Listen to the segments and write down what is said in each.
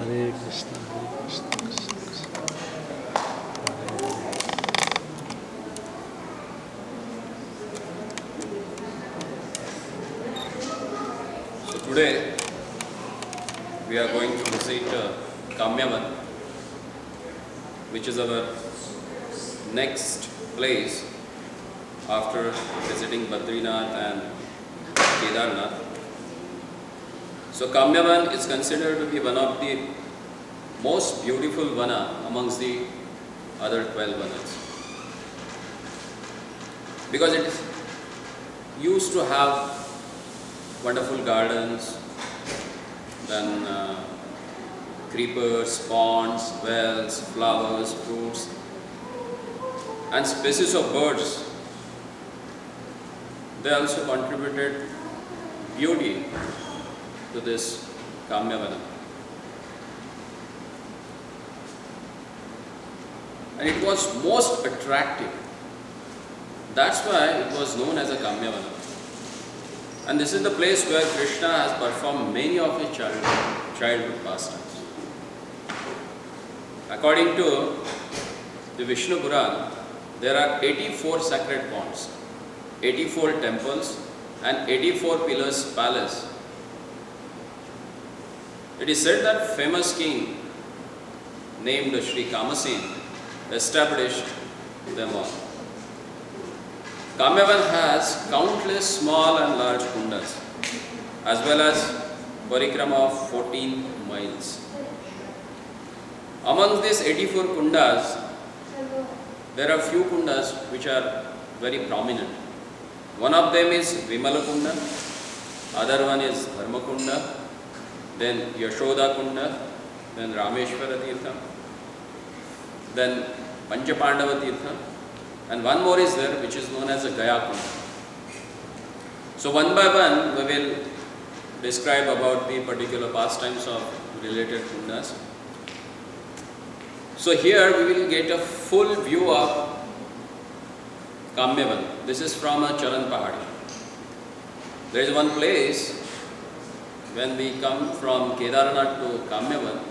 Hare Krishna, Krishna Krishna. So today we are going to visit Kamyavana, which is our next place after visiting Badrinath and Kedarnath. So Kamyavana is considered to be one of the most beautiful vana amongst the other 12 vanas, because it used to have wonderful gardens, then creepers, ponds, wells, flowers, fruits, and species of birds. They also contributed beauty to this Kamyavana. And it was most attractive. That's why it was known as a Kamyavana. And this is the place where Krishna has performed many of his childhood pastimes. According to the Vishnu Puran, there are 84 sacred ponds, 84 temples, and 84 pillars palace. It is said that famous king named Sri Kamasin established them all. Kamyavana has countless small and large kundas, as well as Parikrama of 14 miles. Among these 84 kundas, there are few kundas which are very prominent. One of them is Vimala Kunda, other one is Dharma Kunda, then Yashoda Kunda, then Rameshwara Tirtha, then Panchapandava Tirtha, and one more is there which is known as a Gaya Kunda. So one by one we will describe about the particular pastimes of related kundas. So here we will get a full view of Kamyavana. This is from a Charan Pahadi. There is one place when we come from Kedarnath to Kamyavana.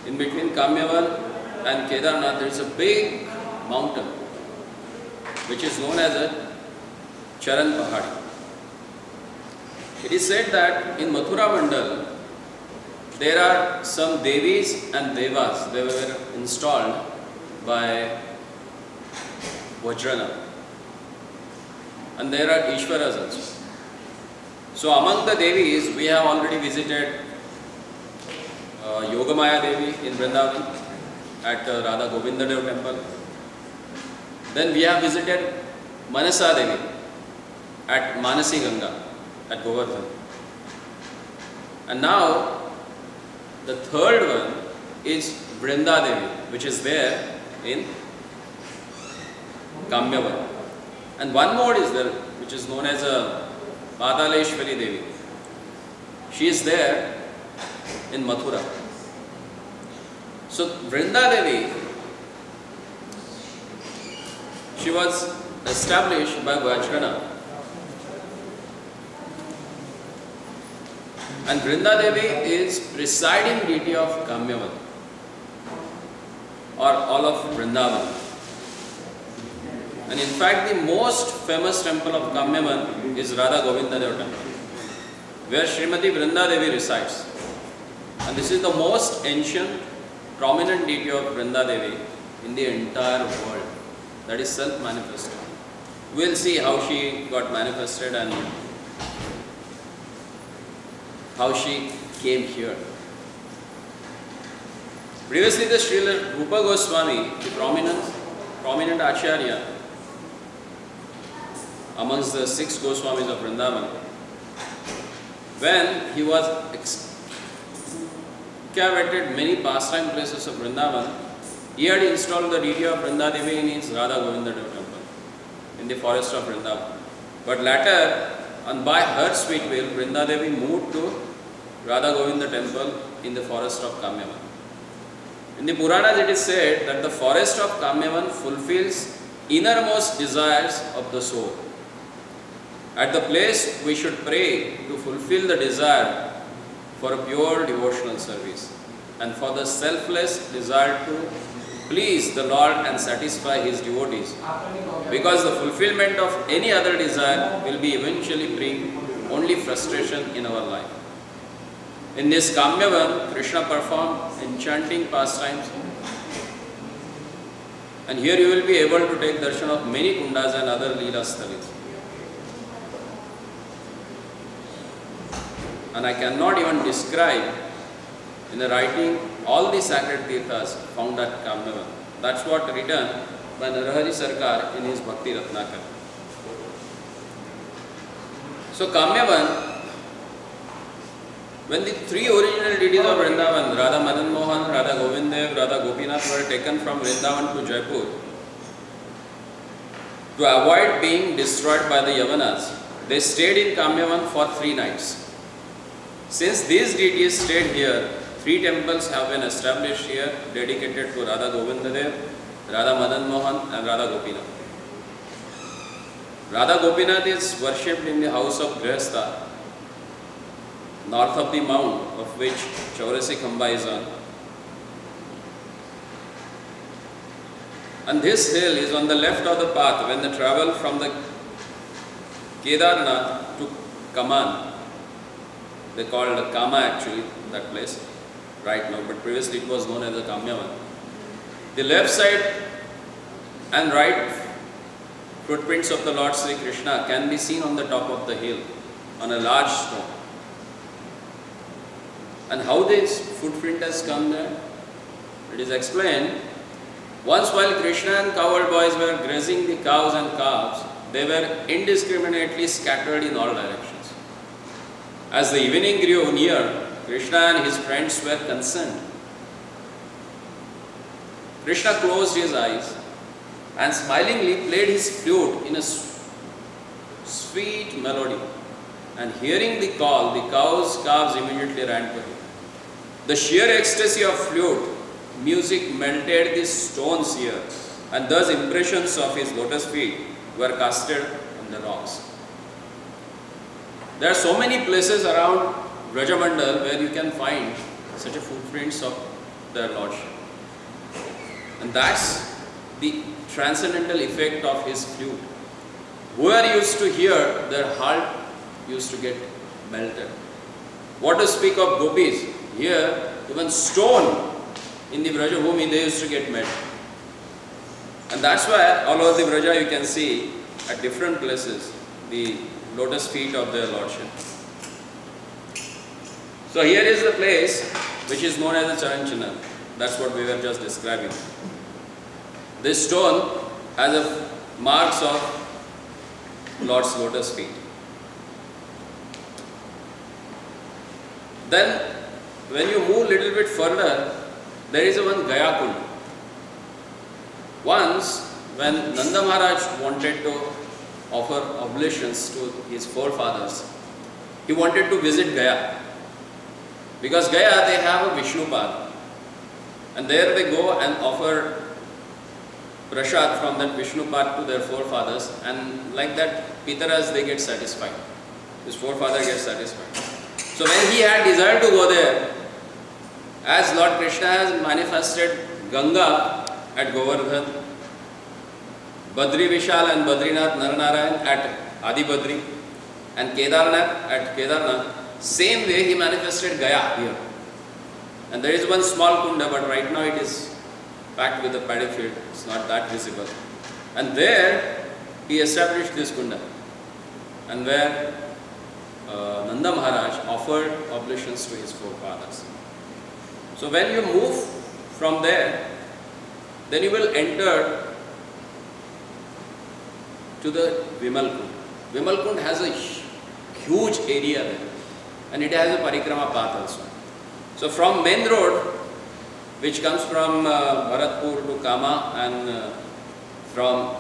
In between Kamyavana and Kedarnath there is a big mountain which is known as a Charan Pahadi. It is said that in Vrajamandal there are some Devis and Devas. They were installed by Vajranath. And there are Ishwaras also. So among the Devis, we have already visited Yogamaya Devi in Vrindavan at Radha Govindabhakta temple. Then we have visited Manasa Devi at Manasi Ganga at Govardhan. And now the third one is Vrinda Devi, which is there in Kamyavana. And one more is there, which is known as a Padaleshwari Devi. She is there in Mathura. So Vrinda Devi, she was established by Vajranath. And Vrinda Devi is presiding deity of Kamyavana or all of Vrindavan. And in fact, the most famous temple of Kamyavana is Radha Govindabhakta temple, where Srimati Vrinda Devi resides. And this is the most ancient, prominent deity of Vrinda Devi in the entire world. That is self-manifested. We will see how she got manifested and how she came here. Previously, the Srila Rupa Goswami, the prominent Acharya amongst the 6 Goswamis of Vrindavan, when he was excavated many pastime places of Vrindavan, he had installed the deity of Vrinda Devi in his Radha Govindabhakta temple in the forest of Vrindavan. But later, and by her sweet will, Vrinda Devi moved to Radha Govinda temple in the forest of Kamyavana. In the Puranas it is said that the forest of Kamyavana fulfills innermost desires of the soul. At the place we should pray to fulfill the desire for a pure devotional service and for the selfless desire to please the Lord and satisfy His devotees, because the fulfillment of any other desire will be eventually bring only frustration in our life. In this Kamyavana, Krishna performed enchanting pastimes, and here you will be able to take darshan of many kundas and other Leela Sthalis. And I cannot even describe in the writing all the sacred tirthas found at Kamyavana. That's what written by Narahari Sarkar in his Bhakti Ratnakar. So Kamyavana, when the three original deities of Vrindavan, Radha Madan Mohan, Radha Govindev, Radha Gopinath, were taken from Vrindavan to Jaipur to avoid being destroyed by the Yavanas, they stayed in Kamyavana for 3 nights. Since these deities stayed here, 3 temples have been established here dedicated to Radha Govindadev, Radha Madan Mohan and Radha Gopinath. Radha Gopinath is worshipped in the house of Grihastha, north of the mount of which Chaurasi Khamba is on. And this hill is on the left of the path when they travel from the Kedarnath to Kaman. They called Kama actually, that place, right now, but previously it was known as the Kamyavana. The left side and right footprints of the Lord Sri Krishna can be seen on the top of the hill on a large stone. And how this footprint has come there? It is explained. Once while Krishna and cowherd boys were grazing the cows and calves, they were indiscriminately scattered in all directions. As the evening grew near, Krishna and his friends were concerned. Krishna closed his eyes and smilingly played his flute in a sweet melody. And hearing the call, the calves immediately ran to him. The sheer ecstasy of flute music melted the stones here, and thus impressions of his lotus feet were casted on the rocks. There are so many places around Vrajamandal where you can find such a footprints of their Lordship. And that's the transcendental effect of his flute. Whoever used to hear, their heart used to get melted. What to speak of gopis? Here, even stone in the Vrajabhumi, they used to get melted. And that's why all over the Vraja you can see at different places the lotus feet of their Lordship. So here is the place which is known as the Charan Chinna. That's what we were just describing. This stone has a marks of Lord's lotus feet. Then when you move little bit further, there is one Gaya Kund. Once when Nanda Maharaj wanted to offer oblations to his forefathers, he wanted to visit Gaya. Because Gaya, they have a Vishnupad. And there they go and offer prasad from that Vishnupad to their forefathers, and like that Pitaras, they get satisfied. His forefather gets satisfied. So when he had desire to go there, as Lord Krishna has manifested Ganga at Govardhan, Badri Vishal and Badrinath Naranarayan at Adi Badri, and Kedarnath at Kedarnath, same way he manifested Gaya here. And there is one small kunda, but right now it is packed with a paddy field, it's not that visible. And there he established this kunda, and where Nanda Maharaj offered oblations to his forefathers. So when you move from there, then you will enter to the Vimal Kund. Vimal Kund has a huge area there, and it has a Parikrama path also. So from main road, which comes from Bharatpur to Kama and from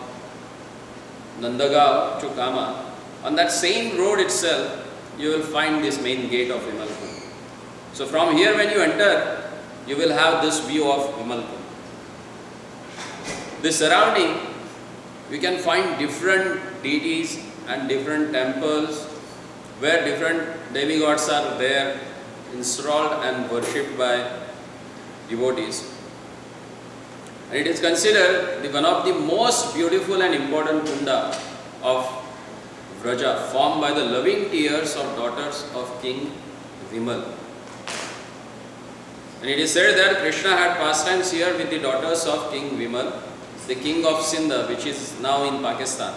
Nandagaon to Kama, on that same road itself, you will find this main gate of Vimal Kund. So from here when you enter, you will have this view of Vimal Kund. This surrounding, you can find different deities and different temples where different demigods are there. installed and worshipped by devotees. And it is considered one of the most beautiful and important kunda of Vraja, formed by the loving tears of daughters of King Vimal. And it is said that Krishna had pastimes here with the daughters of King Vimal, the king of Sindh, which is now in Pakistan.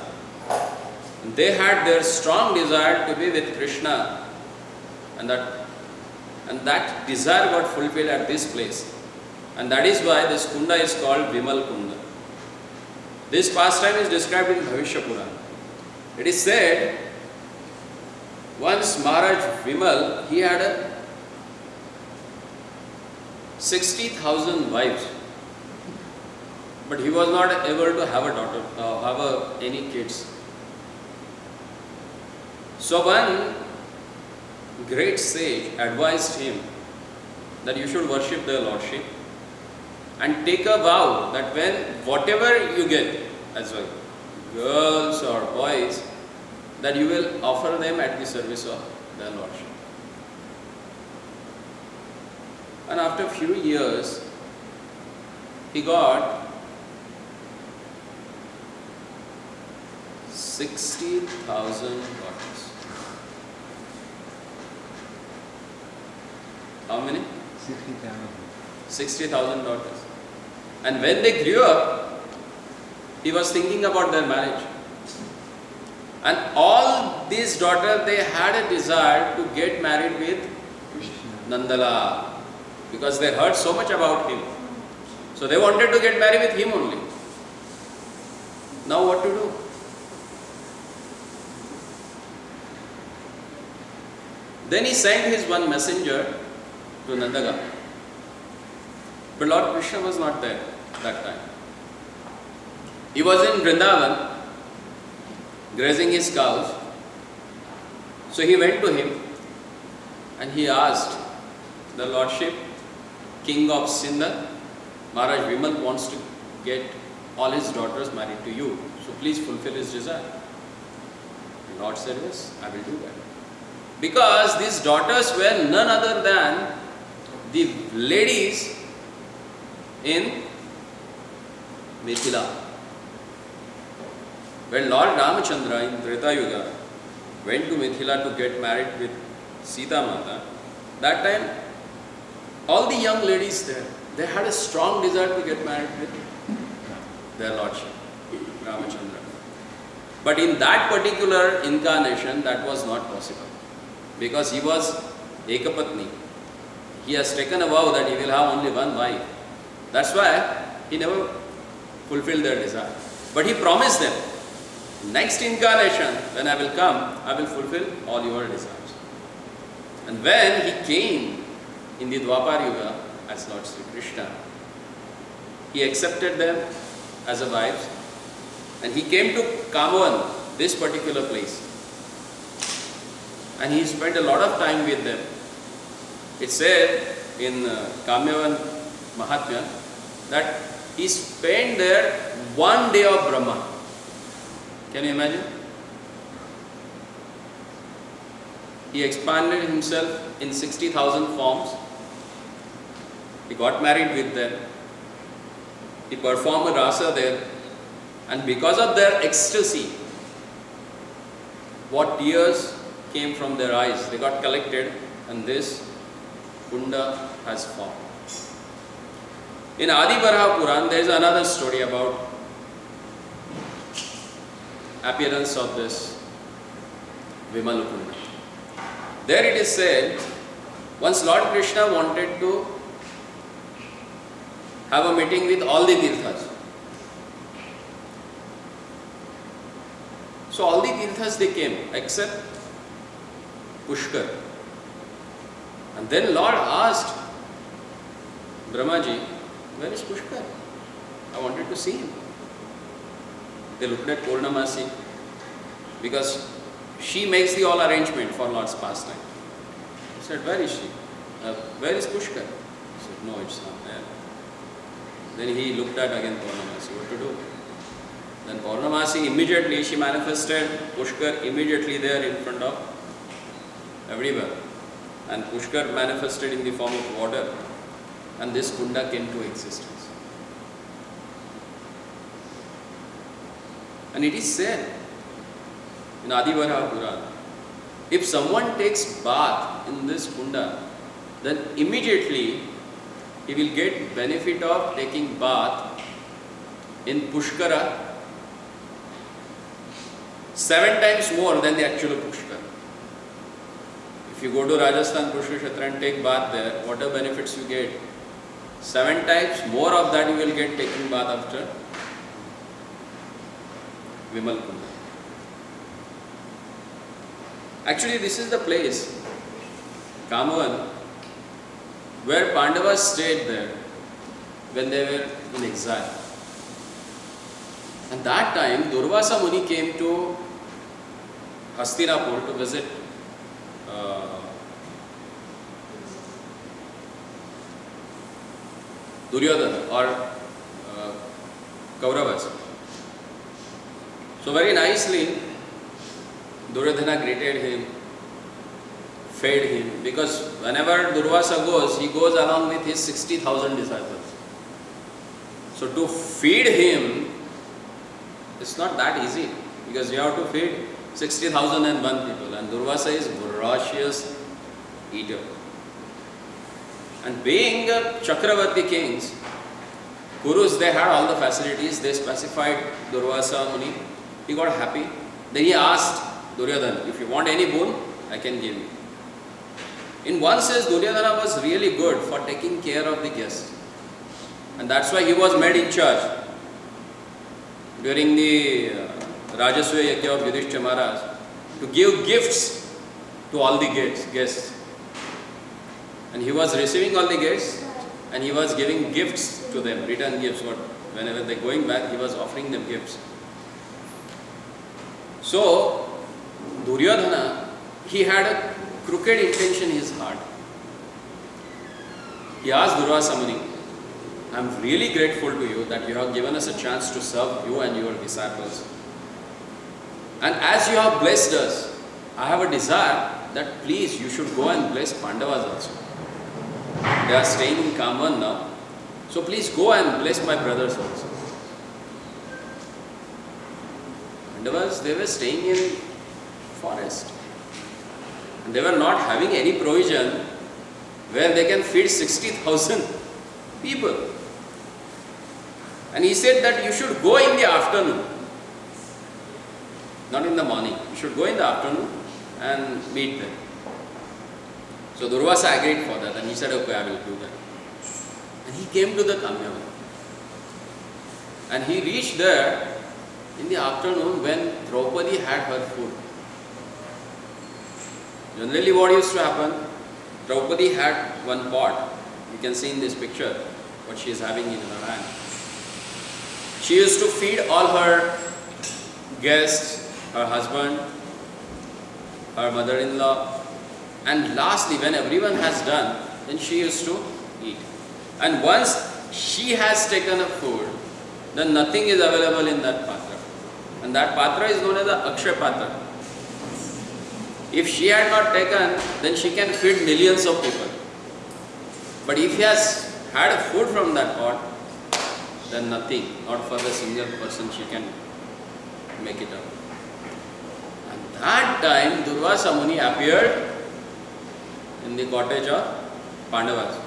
And they had their strong desire to be with Krishna, and that desire got fulfilled at this place. And that is why this kunda is called Vimal Kunda. This pastime is described in Bhavishya Purana. It is said, once Maharaj Vimal, he had 60,000 wives, but he was not able to have a daughter, any kids. So one great sage advised him that you should worship their lordship and take a vow that whatever you get as well, girls or boys, that you will offer them at the service of their lordship. And after a few years, he got 60,000 daughters. How many? 60,000. 60,000 daughters. And when they grew up, he was thinking about their marriage. And all these daughters, they had a desire to get married with Nandala, because they heard so much about him. So they wanted to get married with him only. Now what to do? Then he sent his one messenger to Nandaga. But Lord Krishna was not there that time. He was in Vrindavan, grazing his cows. So he went to him and he asked the Lordship, King of Sindh, Maharaj Vimal wants to get all his daughters married to you. So please fulfill his desire. The Lord said, yes, I will do that. Because these daughters were none other than the ladies in Mithila. When Lord Ramachandra in Treta Yuga went to Mithila to get married with Sita Mata, that time all the young ladies there, they had a strong desire to get married with their lordship, Ramachandra. But in that particular incarnation, that was not possible. Because he was Ekapatni. He has taken a vow that he will have only one wife. That's why he never fulfilled their desire. But he promised them, next incarnation, when I will come, I will fulfill all your desires. And when he came in the Dwapar Yuga as Lord Sri Krishna, he accepted them as a wife, and he came to Kamyavana, this particular place. And he spent a lot of time with them. It said in Kamyavana Mahatmya that he spent there one day of Brahma. Can you imagine? He expanded himself in 60,000 forms. He got married with them. He performed a rasa there. And because of their ecstasy, what tears came from their eyes, they got collected, and this kunda has formed. In Adi Baraha Puran, there is another story about appearance of this Vimal Kunda. There it is said, once Lord Krishna wanted to have a meeting with all the tirthas. So all the tirthas they came except Pushkar. And then Lord asked Brahmaji, where is Pushkar? I wanted to see him. They looked at Purnamasi because she makes the all arrangement for Lord's pastime. He said, where is she? Where is Pushkar? He said, no, it's not there. Then he looked at again Purnamasi, what to do? Then Purnamasi immediately, she manifested Pushkar immediately there in front of everywhere. and Pushkar manifested in the form of water, and this kunda came to existence. And it is said in Adivaraha Puran, if someone takes bath in this kunda, then immediately he will get benefit of taking bath in Pushkara 7 times more than the actual Pushkar. If you go to Rajasthan Pushkar Kshetra and take bath there, whatever benefits you get, 7 times more of that you will get taking bath after Vimal Kunda. Actually, this is the place, Kamyavana, where Pandavas stayed there when they were in exile. And that time, Durvasa Muni came to Hastinapur to visit Duryodhana or Kauravas. So very nicely, Duryodhana greeted him, fed him, because whenever Durvasa goes, he goes along with his 60,000 disciples. So to feed him, it's not that easy, because you have to feed 60,001 people, and Durvasa is voracious eater. And being Chakravarti kings, Kurus, they had all the facilities. They specified Durvasa Muni. He got happy. Then he asked Duryodhana, if you want any boon, I can give you. In one sense, Duryodhana was really good for taking care of the guests. And that's why he was made in charge. During the Rajaswaya Yajna of Yudhishthira Maharaj, to give gifts to all the guests. And he was receiving all the guests and he was giving gifts to them, return gifts. Whenever they are going back, he was offering them gifts. So, Duryodhana, he had a crooked intention in his heart. He asked Durvasa Muni, I am really grateful to you that you have given us a chance to serve you and your disciples. And as you have blessed us, I have a desire that please you should go and bless Pandavas also. They are staying in Kamyavana now. So please go and bless my brothers also. Pandavas, they were staying in forest. And they were not having any provision where they can feed 60,000 people. And he said that you should go in the afternoon, not in the morning. You should go in the afternoon and meet them. So Durvasa agreed for that and he said, okay, I will do that. And he came to the Kamyavana. And he reached there in the afternoon when Draupadi had her food. Generally what used to happen, Draupadi had one pot. You can see in this picture what she is having in her hand. She used to feed all her guests, her husband, her mother-in-law, and lastly, when everyone has done, then she used to eat. And once she has taken a food, then nothing is available in that patra. And that patra is known as the Akshay Patra. If she had not taken, then she can feed millions of people. But if he has had food from that pot, then nothing, not for the single person she can make it up. And that time Durvasa Muni appeared in the cottage of Pandavas.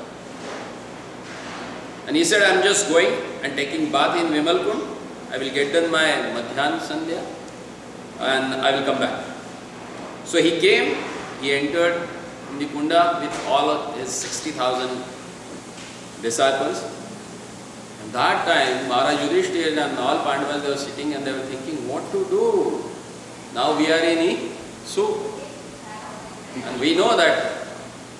And he said, I am just going and taking bath in Vimalkund. I will get done my Madhyan Sandhya and I will come back. So he came, he entered in the Kunda with all of his 60,000 disciples. And that time Maharaj Yudhishthira and all Pandavas, they were sitting and they were thinking what to do. Now we are in soup. And we know that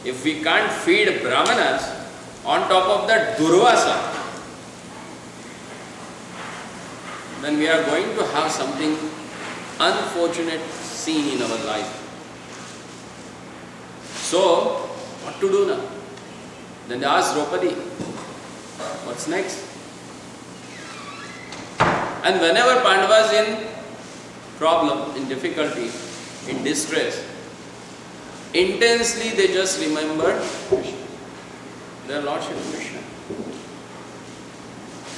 if we can't feed Brahmanas, on top of that Durvasa, then we are going to have something unfortunate scene in our life. So, what to do now? Then they asked Draupadi, what's next? And whenever Pandavas in problem, in difficulty, in distress, intensely they just remembered their Lord Shri Krishna.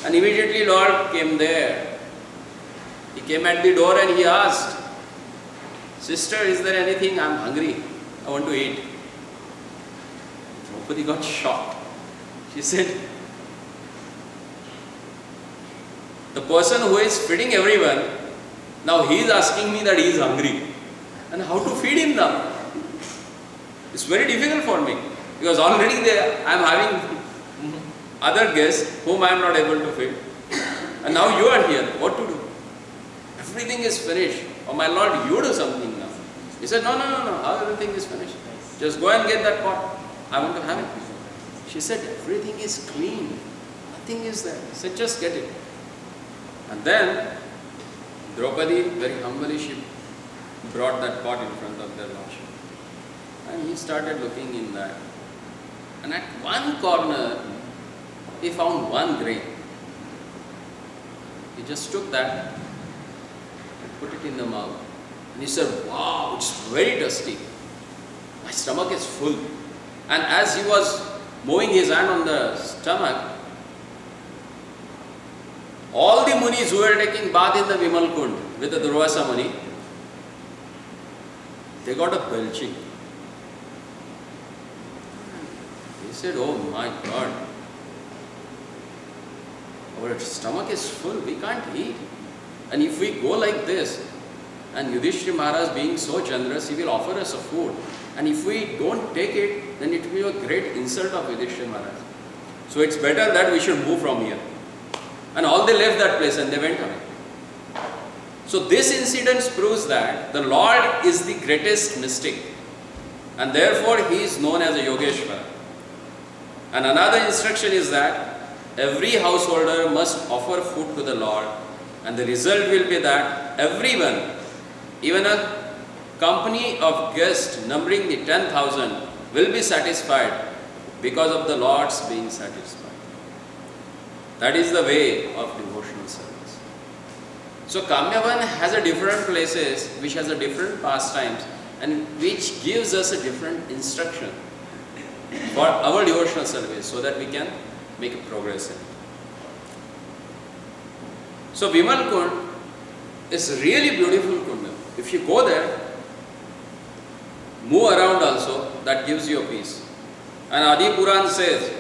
And immediately Lord came there. He came at the door and he asked, "Sister, is there anything? I am hungry. I want to eat." Draupadi got shocked. She said, "The person who is feeding everyone, now he is asking me that he is hungry. And how to feed him now? It's very difficult for me. Because already I am having other guests whom I am not able to feed. And now you are here. What to do? Everything is finished. Oh my Lord, you do something now." He said, No. How everything is finished? Just go and get that pot. I want to have it." She said, "Everything is clean. Nothing is there." He said, "Just get it." And then Draupadi, very humbly, she brought that pot in front of their Lordship. And he started looking in that. And at one corner, he found one grain. He just took that and put it in the mouth. And he said, "Wow, it's very tasty. My stomach is full." And as he was moving his hand on the stomach, all the munis who were taking bath in the Vimal Kund with the Durvasa Muni, they got a belching. He said, "Oh my God, our stomach is full, we can't eat. And if we go like this, and Yudhishthira Maharaj being so generous, he will offer us a food. And if we don't take it, then it will be a great insult of Yudhishthira Maharaj. So it's better that we should move from here." And all they left that place and they went away. So this incident proves that the Lord is the greatest mystic. And therefore he is known as a Yogeshwara. And another instruction is that every householder must offer food to the Lord. And the result will be that everyone, even a company of guests numbering the 10,000, will be satisfied because of the Lord's being satisfied. That is the way of devotional service. So Kamyavana has a different places which has a different pastimes and which gives us a different instruction for our devotional service so that we can make a progress in it. So Vimal Kund is really beautiful Kunda. If you go there, move around also, that gives you a peace. And Adi Puran says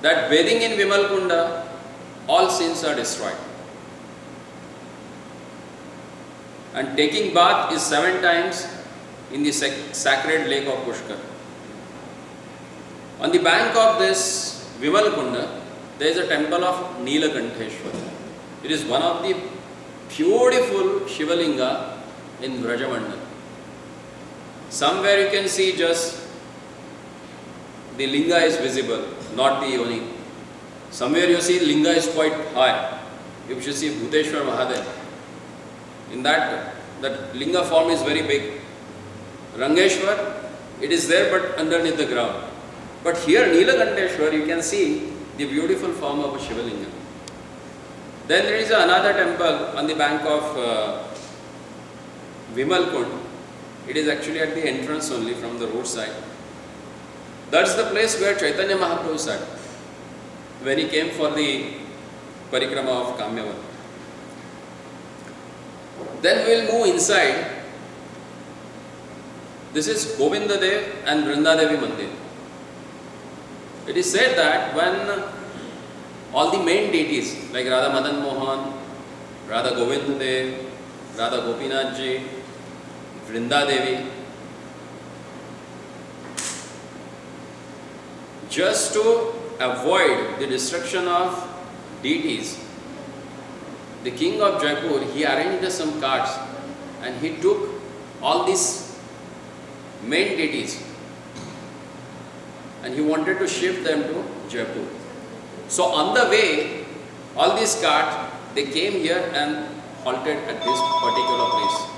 that bathing in Vimal Kunda, all sins are destroyed. And taking bath is 7 times in the sacred lake of Pushkar. On the bank of this Vimal Kunda, there is a temple of Neelakanteshwar. It is one of the beautiful Shivalinga in Vrajamandal. Somewhere you can see just the linga is visible, not the yoni. Somewhere you see linga is quite high. You should see Bhuteshwar Mahadev. In that linga form is very big. Rangeshwar, it is there but underneath the ground. But here Neelakanteshwar, you can see the beautiful form of a Shivalinga. Then there is another temple on the bank of Vimal Kund. It is actually at the entrance only from the roadside. That's the place where Chaitanya Mahaprabhu sat when he came for the Parikrama of Kamyavana. Then we will move inside. This is Govindadev and Vrindadevi Mandir. It is said that when all the main deities like Radha Madan Mohan, Radha Govindadev, Radha Gopinathji, Vrindadevi, just to avoid the destruction of deities, the king of Jaipur, he arranged some carts and he took all these main deities and he wanted to shift them to Jaipur. So on the way, all these carts, they came here and halted at this particular place.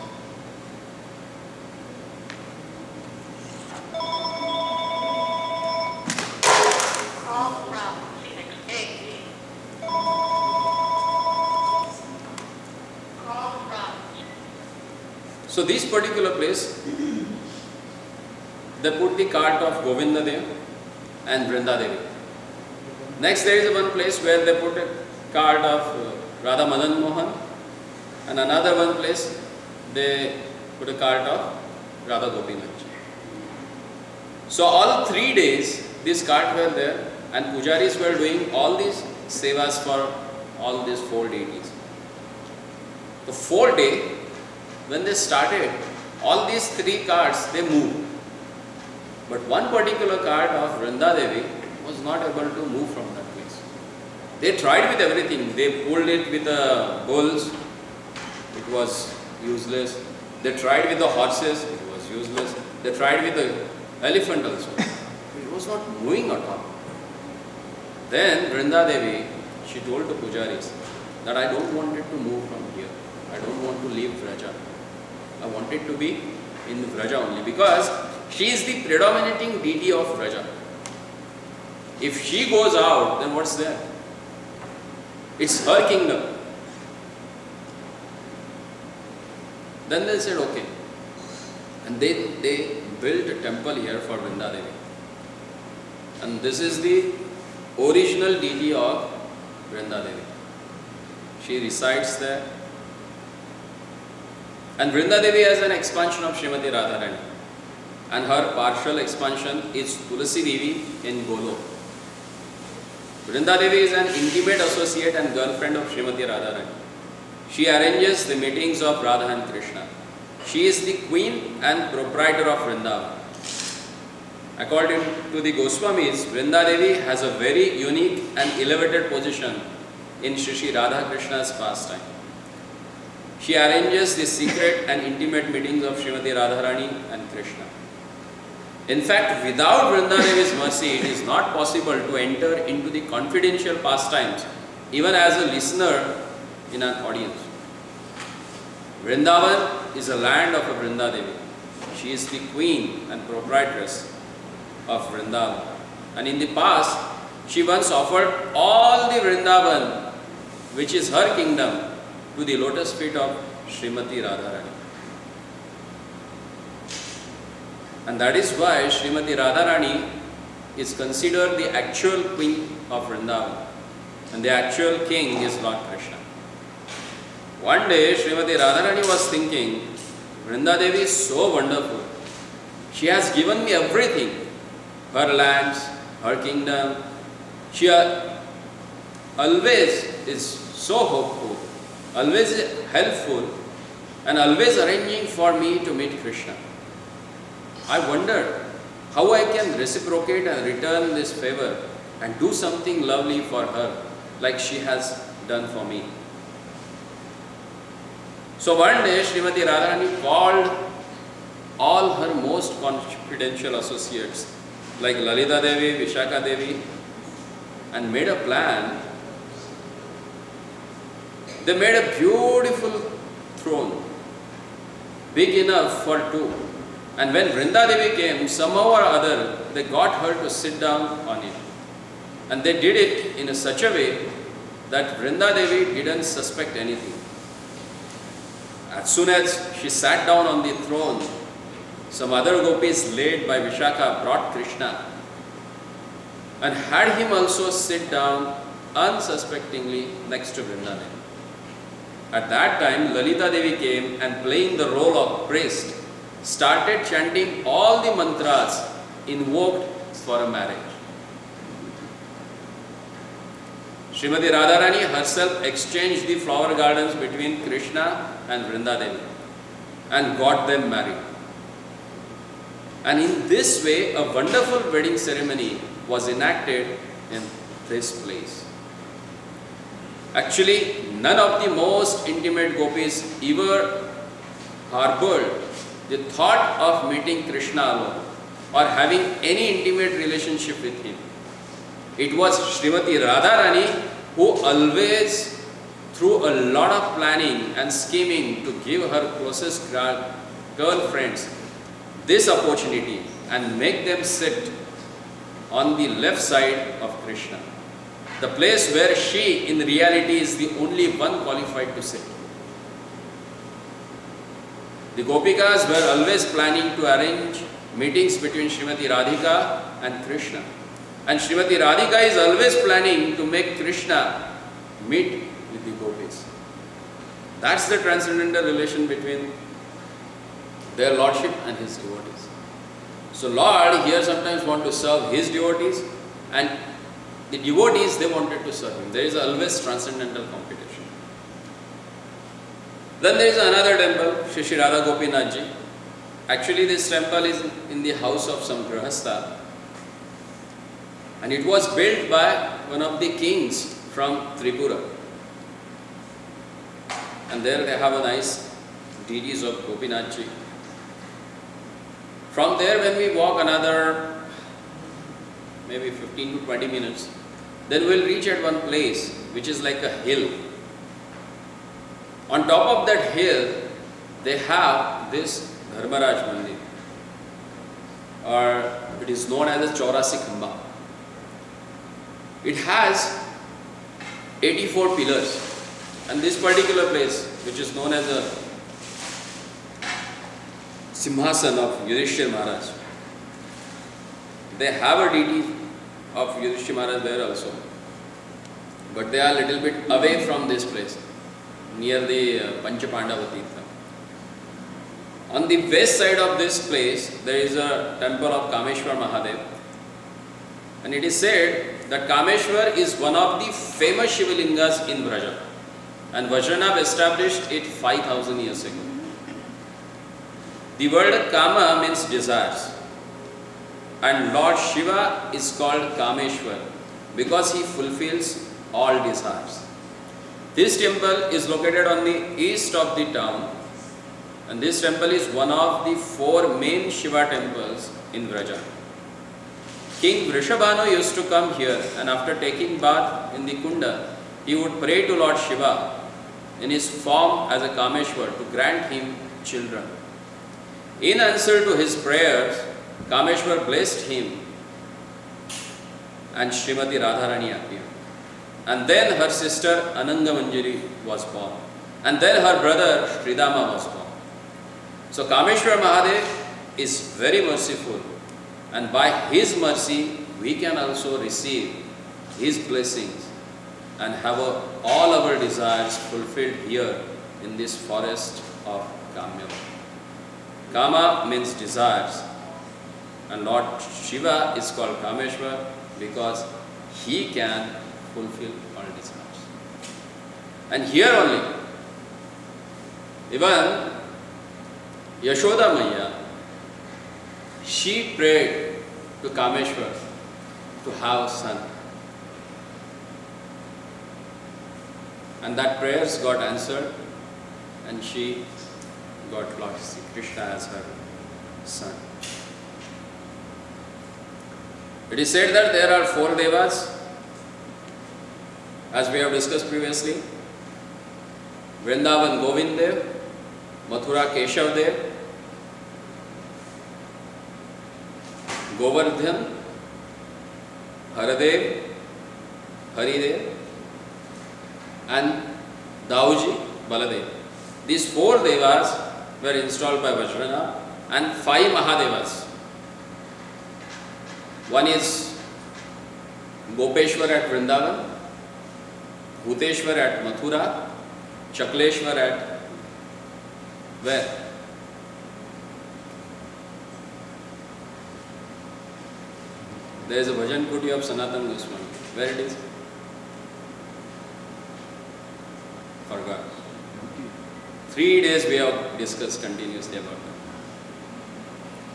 So this particular place, they put the cart of Govindadev and Vrindadevi. Next there is one place where they put a cart of Radha Madan Mohan, and another one place they put a cart of Radha Gopinath. So all 3 days these carts were there and pujaris were doing all these sevas for all these 4 deities. The 4th day, when they started, all these 3 carts they moved. But one particular cart of Vrindadevi was not able to move from that place. They tried with everything. They pulled it with the bulls, it was useless. They tried with the horses, it was useless. They tried with the elephant also. It was not moving at all. Then Vrindadevi, she told the pujaris that I don't want it to move from here. I don't want to leave Vraja. I want it to be in Vraja only, because she is the predominating deity of Vraja. If she goes out, then what's there? It's her kingdom. Then they said, okay. And they built a temple here for Vrindadevi. And this is the original deity of Vrindadevi. She resides there. And Vrindadevi has an expansion of Srimati Radharani. And her partial expansion is Tulasi Devi in Golo. Vrindadevi is an intimate associate and girlfriend of Srimati Radharani. She arranges the meetings of Radha and Krishna. She is the queen and proprietor of Vrindavan. According to the Goswamis, Vrindadevi has a very unique and elevated position in Shri Radha Krishna's pastime. She arranges the secret and intimate meetings of Srimati Radharani and Krishna. In fact, without Vrindadevi's mercy, it is not possible to enter into the confidential pastimes, even as a listener in an audience. Vrindavan is a land of a Vrindadevi. She is the queen and proprietress of Vrindavan. And in the past, she once offered all the Vrindavan, which is her kingdom, to the lotus feet of Srimati Radharani. And that is why Srimati Radharani is considered the actual queen of Vrindavan. And the actual king is Lord Krishna. One day, Srimati Radharani was thinking, Vrindadevi is so wonderful. She has given me everything. Her lands, her kingdom. She always is so hopeful, always helpful, and always arranging for me to meet Krishna. I wondered how I can reciprocate and return this favor and do something lovely for her like she has done for me. So one day Srimati Radharani called all her most confidential associates like Lalita Devi, Vishaka Devi, and made a plan. They made a beautiful throne, big enough for 2. And when Vrinda Devi came, somehow or other, they got her to sit down on it. And they did it in such a way that Vrinda Devi didn't suspect anything. As soon as she sat down on the throne, some other gopis led by Vishaka brought Krishna and had him also sit down unsuspectingly next to Vrinda Devi. At that time, Lalita Devi came and, playing the role of priest, started chanting all the mantras invoked for a marriage. Srimati Radharani herself exchanged the flower gardens between Krishna and Vrinda Devi and got them married. And in this way, a wonderful wedding ceremony was enacted in this place. Actually, none of the most intimate gopis ever harbored the thought of meeting Krishna alone or having any intimate relationship with him. It was Srimati Radharani who always, through a lot of planning and scheming to give her closest girlfriends this opportunity and make them sit on the left side of Krishna, the place where she in reality is the only one qualified to sit. The Gopikas were always planning to arrange meetings between Srimati Radhika and Krishna. And Srimati Radhika is always planning to make Krishna meet with the gopis. That's the transcendental relation between their lordship and his devotees. So Lord here sometimes want to serve his devotees, and the devotees, they wanted to serve him. There is always transcendental competition. Then there is another temple, Shri Radha Gopinath Ji. Actually this temple is in the house of some Grahastha, and it was built by one of the kings from Tripura. And there they have a nice deities of Gopinath Ji. From there, when we walk another maybe 15 to 20 minutes, then we'll reach at one place which is like a hill. On top of that hill, they have this Dharmaraj Mandir, or it is known as a Chaurasi Khamba. It has 84 pillars, and this particular place, which is known as a Simhasan of Yudhishthir Maharaj, they have a deity of Yudhishthir Maharaj there also, but they are a little bit away from this place, near the Panchapandava Tirtha. On the west side of this place, there is a temple of Kameshwar Mahadev, and it is said that Kameshwar is one of the famous Shivalingas in Vraja, and Vajranath established it 5000 years ago. The word Kama means desires, and Lord Shiva is called Kameshwar because he fulfills all desires. This temple is located on the east of the town, and this temple is one of the 4 main Shiva temples in Vraja. King Vrajamandal used to come here, and after taking bath in the Kunda, he would pray to Lord Shiva in his form as a Kameshwar to grant him children. In answer to his prayers, Kameshwar blessed him, and Srimati Radharani appeared. And then her sister Ananga Manjari was born. And then her brother Sridama was born. So Kameshwar Mahadev is very merciful, and by his mercy we can also receive his blessings and have all our desires fulfilled here in this forest of Kamyavana. Kama means desires, and Lord Shiva is called Kameshwar because he can fulfill all desires. And here only, even Yashoda Maya, she prayed to Kameshwar to have a son. And that prayers got answered, and she got Lord Krishna as her son. It is said that there are 4 devas, as we have discussed previously. Vrindavan Govindev, Mathura Keshavdev, Govardhan, Haradev, Haridev, and Dauji, Baladev. These 4 devas were installed by Vajranath, and 5 Mahadevas. One is Gopeshwar at Vrindavan, Bhuteshwar at Mathura, Chakleshwar at where? There is a bhajan kuti of Sanatan Goswami. Where it is? Forgot. 3 days we have discussed continuously about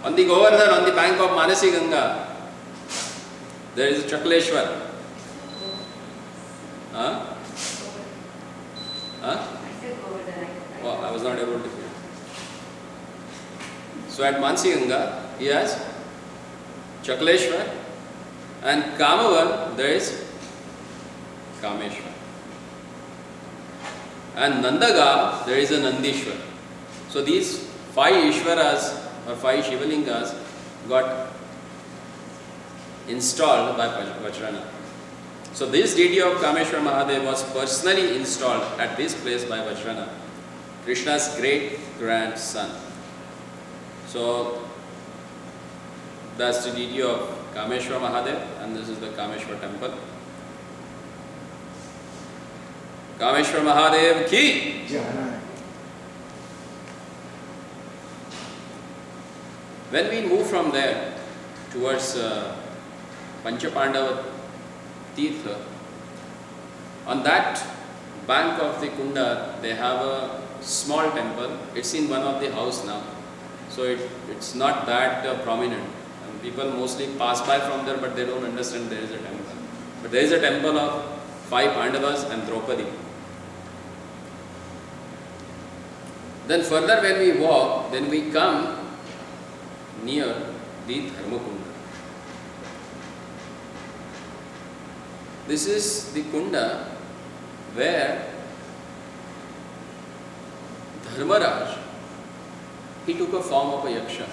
that. On the Govardhan, on the bank of Manasi Ganga, there is a Chakleshwar. Huh? Huh? Oh, I was not able to hear. So at Manasi Ganga, he has Chakleshwar, and Kamavan, there is Kameshwar. And Nandaga, there is a Nandishwar. So these 5 Ishwaras or 5 Shivalingas got installed by Vajranath. So this deity of Kameshwar Mahadev was personally installed at this place by Vajranath, Krishna's great grandson. So That's the deity of Kameshwar Mahadev, and this is the Kameshwar temple. Kameshwar Mahadev ki! Jai. When we move from there towards Panchapandava Tirtha, on that bank of the Kunda, they have a small temple. It's in one of the house now, so it's not that prominent. And people mostly pass by from there, but they don't understand there is a temple. But there is a temple of 5 Pandavas and Draupadi. Then further when we walk, then we come near the Dharmakunda. This is the Kunda where Dharmaraj, he took a form of a yaksha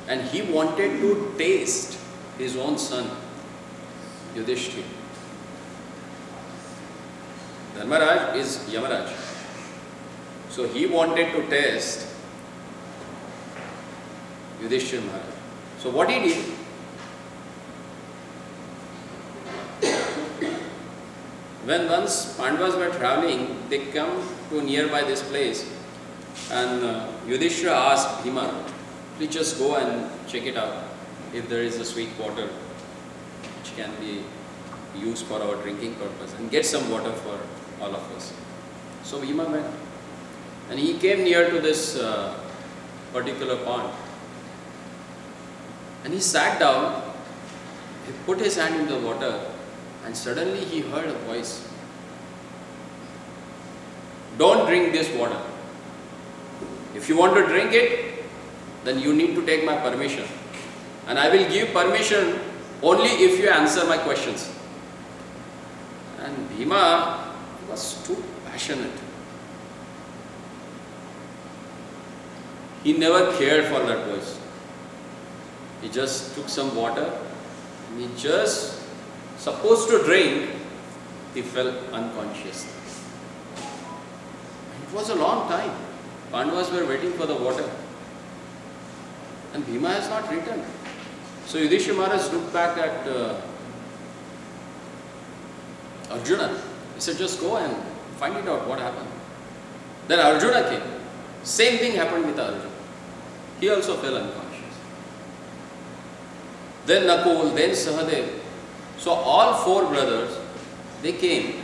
and he wanted to taste his own son Yudhishthira. Dharmaraj is Yamaraj, so he wanted to taste Yudhishthira Maharaj. So what he did, when once Pandavas were traveling, they come to nearby this place and Yudhishthira asked Bhima, please just go and check it out if there is a sweet water which can be used for our drinking purpose and get some water for all of us. So Bhima went and he came near to this particular pond and he sat down, he put his hand in the water and suddenly he heard a voice. Don't drink this water. If you want to drink it, then you need to take my permission. And I will give permission only if you answer my questions. And Bhima was too passionate. He never cared for that voice. He just took some water and he just supposed to drink, he fell unconscious. It was a long time. Pandavas were waiting for the water. And Bhima has not returned. So Yudhishthira Maharaj looked back at Arjuna. He said, just go and find it out what happened. Then Arjuna came. Same thing happened with Arjuna. He also fell unconscious. Then Nakul, then Sahadev. So all 4 brothers, they came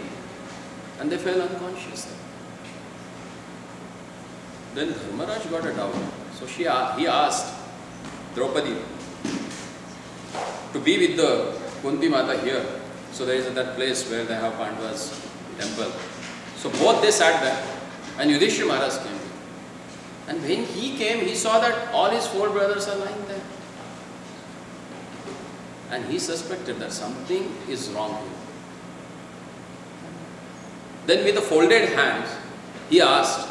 and they fell unconscious. Then Dharmaraj got a doubt. So he asked Draupadi to be with the Kunti Mata here. So there is that place where they have Pandava's temple. So both they sat there and Yudhishthira Maharaj came. And when he came, he saw that all his 4 brothers are lying there. And he suspected that something is wrong here. Then with the folded hands, he asked,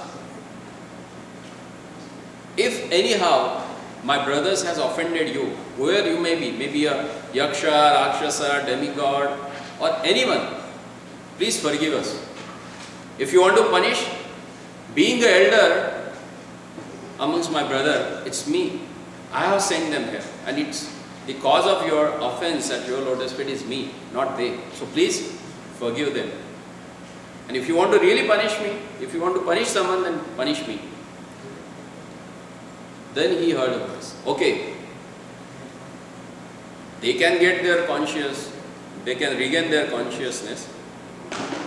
if anyhow my brothers has offended you, whoever you may be, maybe a yaksha, rakshasa, demigod or anyone, please forgive us. If you want to punish, being the elder amongst my brother, it's me. I have sent them here and it's the cause of your offense at your lotus feet is me, not they. So please forgive them. And if you want to really punish me, if you want to punish someone, then punish me. Then he heard a voice. Okay, they can get their conscious, they can regain their consciousness.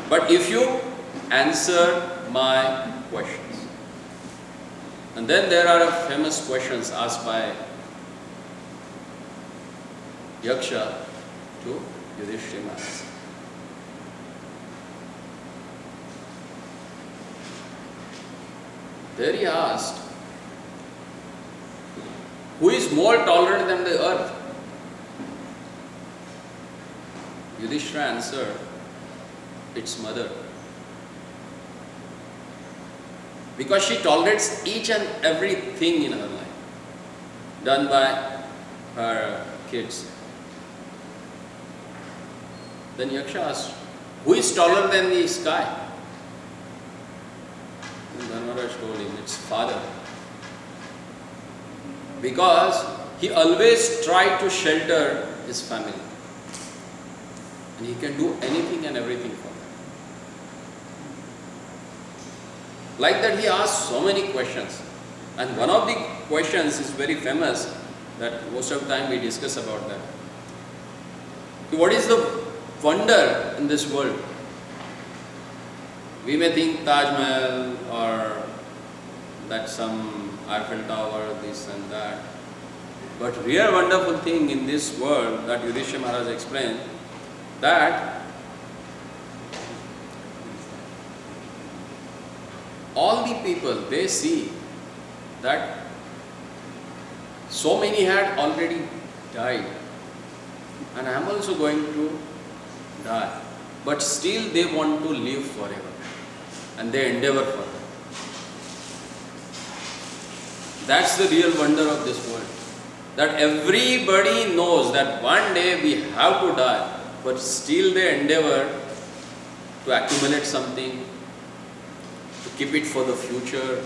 But if you answer my questions. And then there are famous questions asked by Yaksha to Yudhishthira Maharaj. There he asked, who is more tolerant than the earth? Yudhishthira answered, its mother. Because she tolerates each and everything in her life, done by her kids. Then Yaksha asked, who is taller than the sky? And Dharmaraj told him, it's father. Because he always tried to shelter his family. And he can do anything and everything for them. Like that, he asked so many questions. And one of the questions is very famous, that most of the time we discuss about that. What is the wonder in this world? We may think Taj Mahal or that some Eiffel Tower, this and that. But real wonderful thing in this world that Yudhishthira Maharaj explained, that all the people, they see that so many had already died, and I am also going to die, but still they want to live forever, and they endeavor for that. That's the real wonder of this world, that everybody knows that one day we have to die, but still they endeavor to accumulate something, to keep it for the future.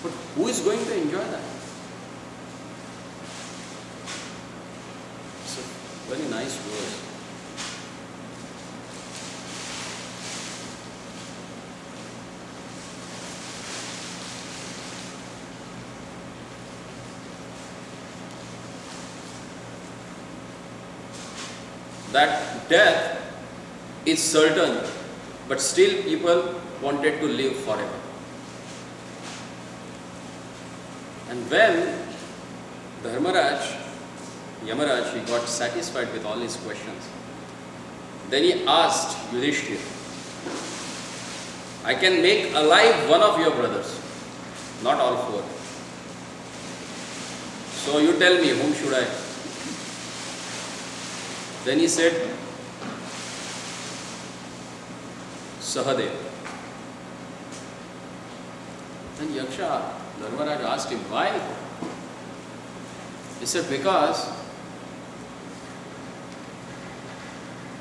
But who is going to enjoy that? It's a very nice verse. That death is certain, but still people wanted to live forever. And when Yamaraj, he got satisfied with all his questions, then he asked Yudhishthira, I can make alive one of your brothers, not all four. So you tell me, whom should I? Then he said, Sahadev. Then Yaksha, Dharmaraj asked him, why? He said, because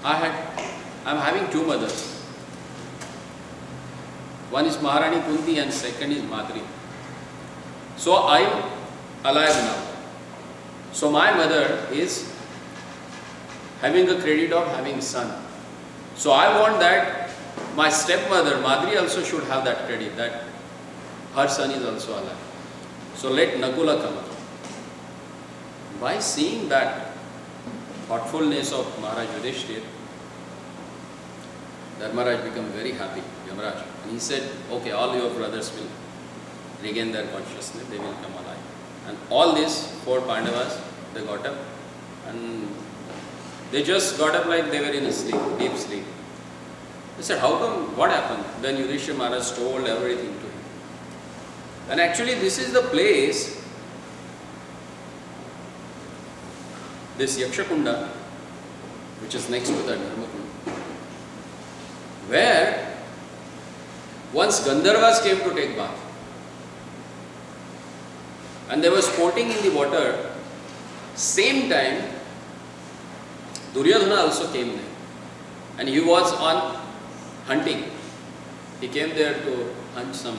I'm having two mothers. One is Maharani Kunti and second is Madri. So I'm alive now. So my mother is having a credit of having son. So I want that my stepmother, Madri, also should have that credit, that her son is also alive. So let Nakula come. By seeing that thoughtfulness of Maharaj Yudhishthira, Dharmaraj became very happy, Yamaraj. And he said, okay, all your brothers will regain their consciousness, they will come alive. And all these four Pandavas, they got up and they just got up like they were in a sleep, deep sleep. They said, how come, what happened? Then Yudhishthira Maharaj told everything to him. And actually this is the place, this Yakshakunda, which is next to the Dharmakunda, where once Gandharvas came to take bath. And they were sporting in the water. Same time, Duryodhana also came there. And he was on hunting. He came there to hunt some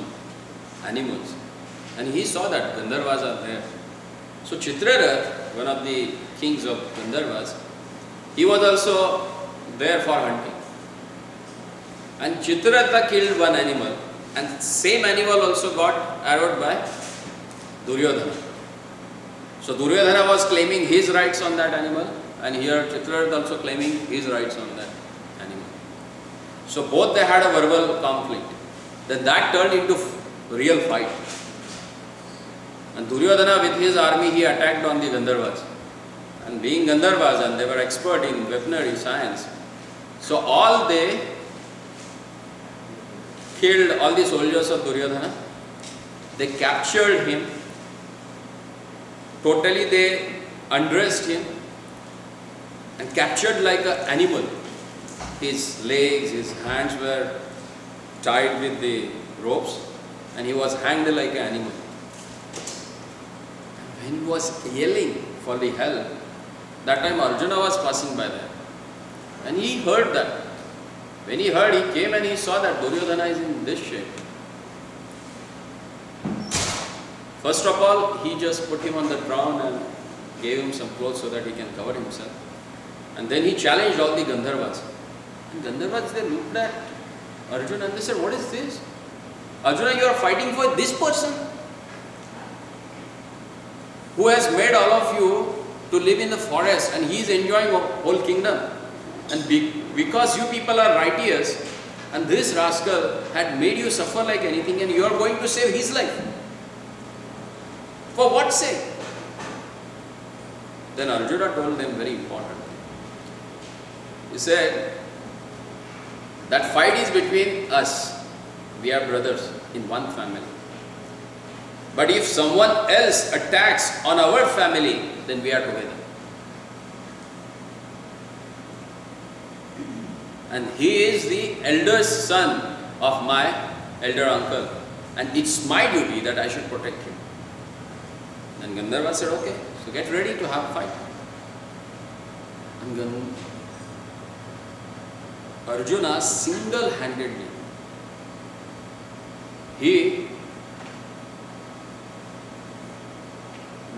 animals. And he saw that Gandharvas are there. So Chitrarath, one of the kings of Gandharvas, he was also there for hunting. And Chitraratha killed one animal. And same animal also got arrowed by Duryodhana. So Duryodhana was claiming his rights on that animal. And here Chitrarath also claiming his rights on that animal. So both they had a verbal conflict. Then that turned into real fight. And Duryodhana with his army, he attacked on the Gandharvas. And being Gandharvas, and they were expert in weaponry science, so all they killed all the soldiers of Duryodhana. They captured him. Totally they undressed him and captured like an animal. His legs, his hands were tied with the ropes and he was hanged like an animal. When he was yelling for the help, that time Arjuna was passing by there. And he heard that. When he heard, he came and he saw that Duryodhana is in this shape. First of all, he just put him on the ground and gave him some clothes so that he can cover himself. And then he challenged all the Gandharvas. And Gandharvas, they looked at Arjuna and they said, what is this? Arjuna, you are fighting for this person who has made all of you to live in the forest and he is enjoying a whole kingdom. And because you people are righteous and this rascal had made you suffer like anything and you are going to save his life. For what sake? Then Arjuna told them very important thing. He said, that fight is between us. We are brothers in one family. But if someone else attacks on our family, then we are together. And he is the eldest son of my elder uncle. And it's my duty that I should protect him. And Gandharva said, okay, so get ready to have a fight. And Arjuna single-handedly, he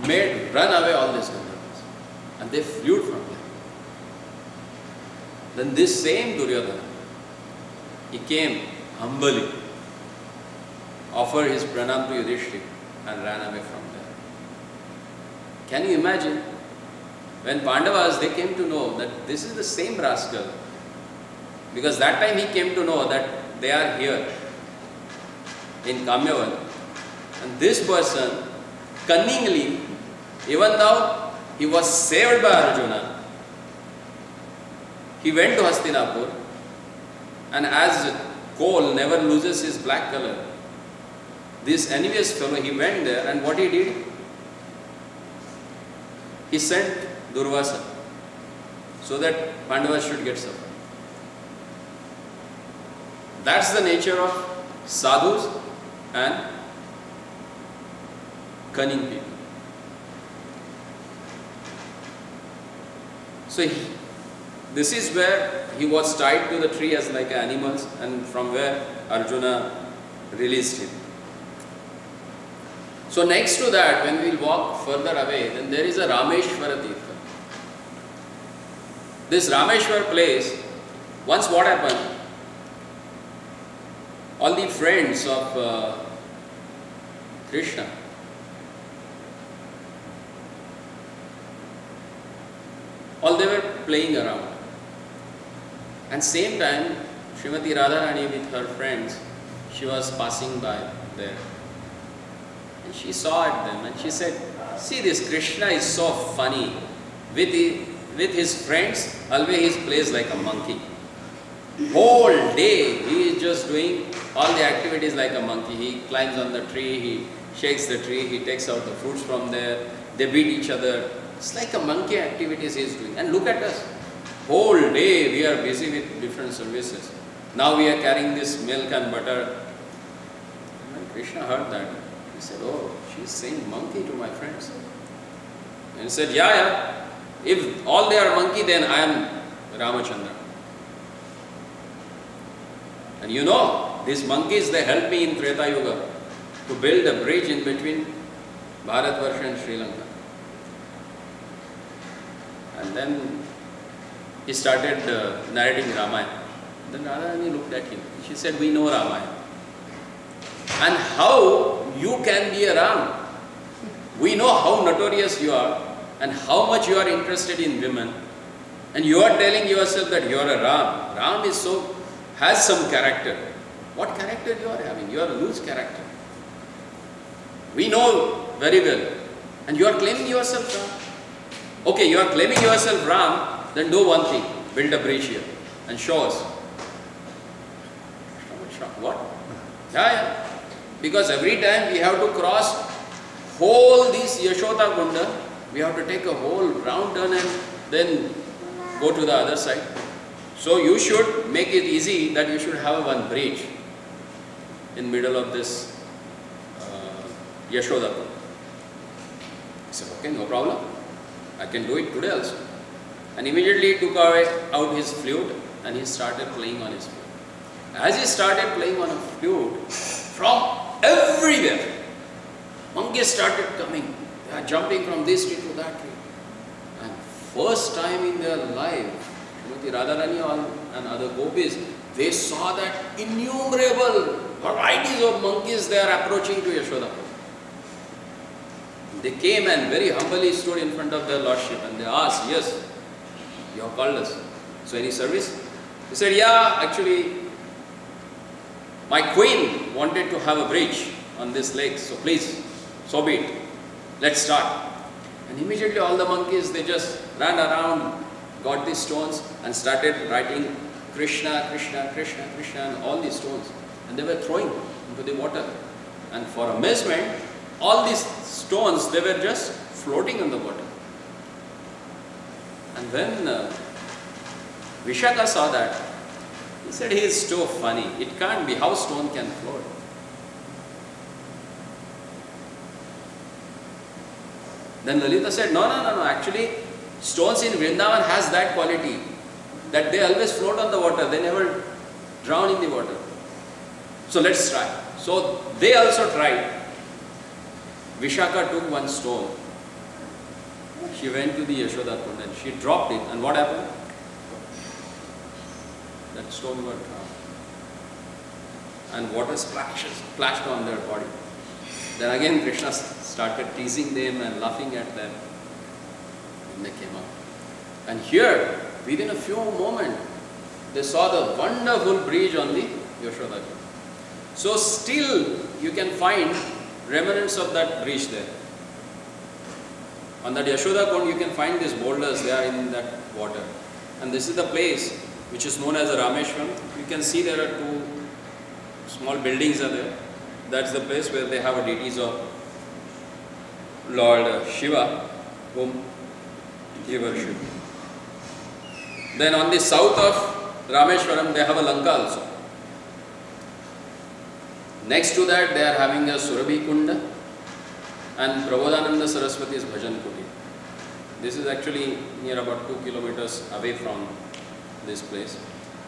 made run away all these Gandharvas. And they flew from there. Then this same Duryodhana, he came humbly, offered his pranam to Yudhishthira and ran away from there. Can you imagine? When Pandavas, they came to know that this is the same rascal, because that time he came to know that they are here in Kamyavana. And this person, cunningly, even though he was saved by Arjuna, he went to Hastinapur, and as coal never loses his black color, this envious fellow, he went there, and what he did? He sent Durvasa so that Pandavas should get suffer. That's the nature of sadhus and cunning people. So this is where he was tied to the tree as like animals, and from where Arjuna released him. So next to that, when we will walk further away, then there is a Rameshwara Tirtha. This Rameshwar place, once what happened, all the friends of Krishna, all they were playing around. And same time, Srimati Radharani with her friends, she was passing by there. And she saw at them and she said, see, this Krishna is so funny. With his friends, always he plays like a monkey. Whole day he is just doing all the activities like a monkey. He climbs on the tree, he shakes the tree, he takes out the fruits from there, they beat each other. It's like a monkey activities he is doing. And look at us. Whole day we are busy with different services. Now we are carrying this milk and butter. When Krishna heard that, he said, oh, she's saying monkey to my friends. And he said, yeah. If all they are monkey, then I am Ramachandra. And you know, these monkeys, they helped me in Treta Yuga to build a bridge in between Bharatvarsha and Sri Lanka. And then he started narrating Ramayana. Then Radharani looked at him. She said, we know Ramayana. And how you can be a Ram? We know how notorious you are and how much you are interested in women. And you are telling yourself that you are a Ram. Ram is has some character. What character you are having? You are a loose character. We know very well. And you are claiming yourself Ram. Okay, you are claiming yourself Ram, then do one thing. Build a bridge here and show us. What? Yeah. Because every time we have to cross whole this Yashoda Kunda, we have to take a whole round turn and then go to the other side. So you should make it easy that you should have one bridge in middle of this Yashoda Kunda. He said, okay, no problem. I can do it today also. And immediately he took out his flute and he started playing on his flute. As he started playing on a flute, from everywhere, Monkeys started coming. They are jumping from this tree to that tree. And first time in their life, Srimati Radharani and other gopis, they saw that innumerable varieties of monkeys they are approaching to Yashoda. They came and very humbly stood in front of their lordship and they asked, yes, you have called us. So any service? He said, yeah, actually, my queen wanted to have a bridge on this lake, so please, so be it. Let's start. And immediately all the monkeys, they just ran around, got these stones and started writing Krishna, Krishna, Krishna, Krishna, and all these stones. And they were throwing into the water. And for amazement, all these stones, they were just floating in the water. And when Vishaka saw that, he said, he is so funny. It can't be how stone can float. Then Lalita said, no, actually stones in Vrindavan has that quality that they always float on the water, they never drown in the water. So let's try. So they also tried. Vishaka took one stone. She went to the Yashoda Kund and she dropped it. And what happened? That stone got drowned. And water splashed on their body. Then again Krishna started teasing them and laughing at them. And they came out. And here, within a few moments, they saw the wonderful bridge on the Yashoda Kund. So still you can find remnants of that bridge there. On that Yashoda Kund you can find these boulders, they are in that water. And this is the place which is known as a Rameshwaram. You can see there are two small buildings are there. That's the place where they have a deities of Lord Shiva, whom he worshipped. Then on the south of Rameshwaram they have a Lanka also. Next to that they are having a Surabhi Kunda and Prabodhananda Saraswati's Bhajan Kuti. This is actually near about 2 kilometers away from this place.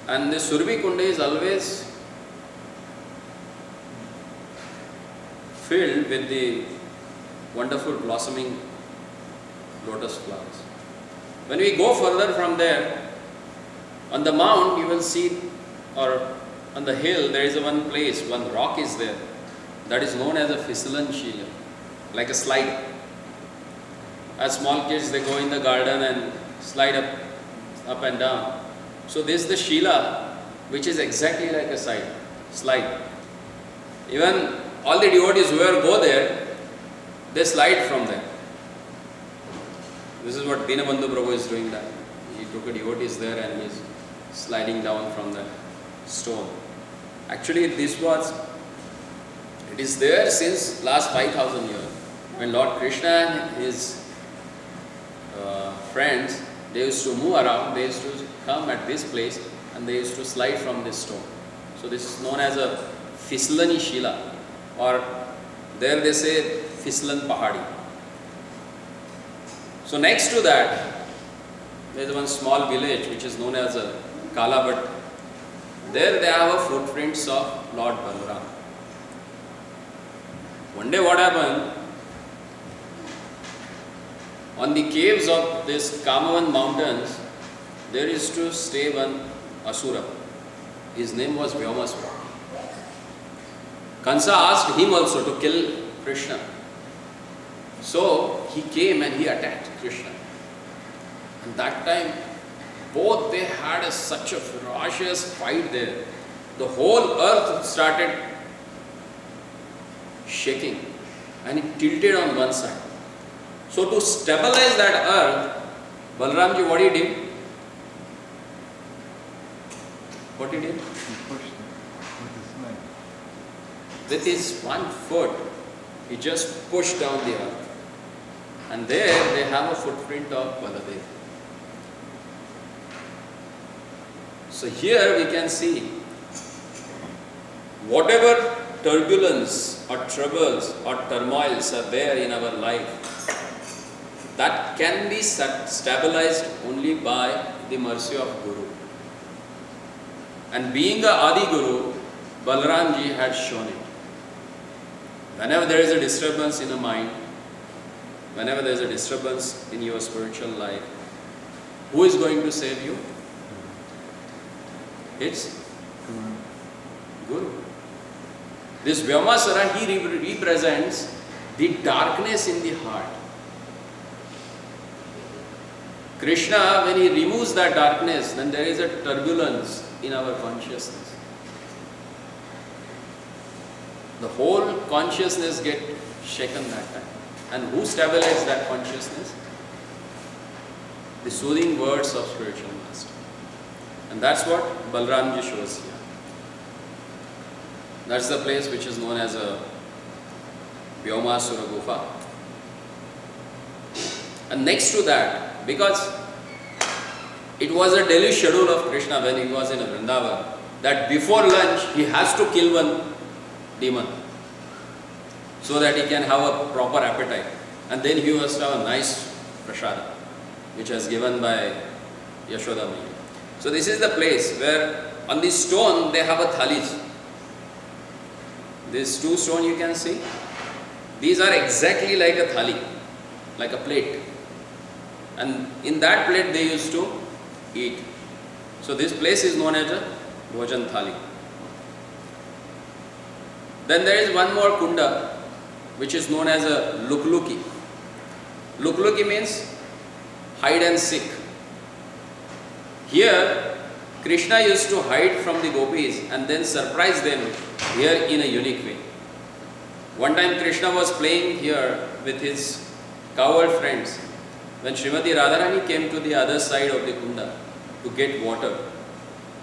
And the Surabhi Kunda is always filled with the wonderful blossoming lotus flowers. When we go further from there, on the mount you will see, or on the hill there is one place, one rock is there, that is known as a Fisalan Shila, like a slide. As small kids they go in the garden and slide up and down. So this is the Shila which is exactly like a slide. Even all the devotees who go there, they slide from there. This is what Dinabandhu Prabhu is doing that. He took a devotees there and he is sliding down from the stone. Actually it is there since last 5,000 years. When Lord Krishna and his friends, they used to move around, they used to come at this place and they used to slide from this stone. So this is known as a Fislani Shila, or there they say Fislan Pahadi. So next to that, there is one small village which is known as a Kalabhat. There they have a footprints of Lord Balaram. One day what happened? On the caves of this Kamyavana mountains, there used to stay one Asura. His name was Vyomasura. Kansa asked him also to kill Krishna. So he came and he attacked Krishna. And that time, both they had such a ferocious fight there. The whole earth started shaking and it tilted on one side. So to stabilize that earth, Balaramji, what he did? What he did? With his one foot, he just pushed down the earth. And there they have a footprint of Baladev. So here we can see whatever turbulence or troubles or turmoils are there in our life, that can be stabilized only by the mercy of Guru. And being a Adi Guru, Balaramji had shown it. Whenever there is a disturbance in a mind, whenever there is a disturbance in your spiritual life, who is going to save you? It's Guru. This Vyomasara, he represents the darkness in the heart. Krishna, when he removes that darkness, then there is a turbulence in our consciousness. The whole consciousness gets shaken that time. And who stabilizes that consciousness? The soothing words of spiritual master. And that's what Balramji shows here. That's the place which is known as a Vyomasura Gufa. And next to that, because it was a daily schedule of Krishna when he was in a Vrindavan, that before lunch he has to kill one demon so that he can have a proper appetite. And then he must have a nice prasada, which was given by Yashoda Maya. So this is the place where on the stone they have a thalis. These two stones you can see, these are exactly like a thali, like a plate. And in that plate they used to eat. So this place is known as a Bhojan Thali. Then there is one more kunda which is known as a Lukluki. Lukluki means hide and seek. Here Krishna used to hide from the gopis and then surprise them here in a unique way. One time Krishna was playing here with his cowherd friends when Srimati Radharani came to the other side of the kunda to get water.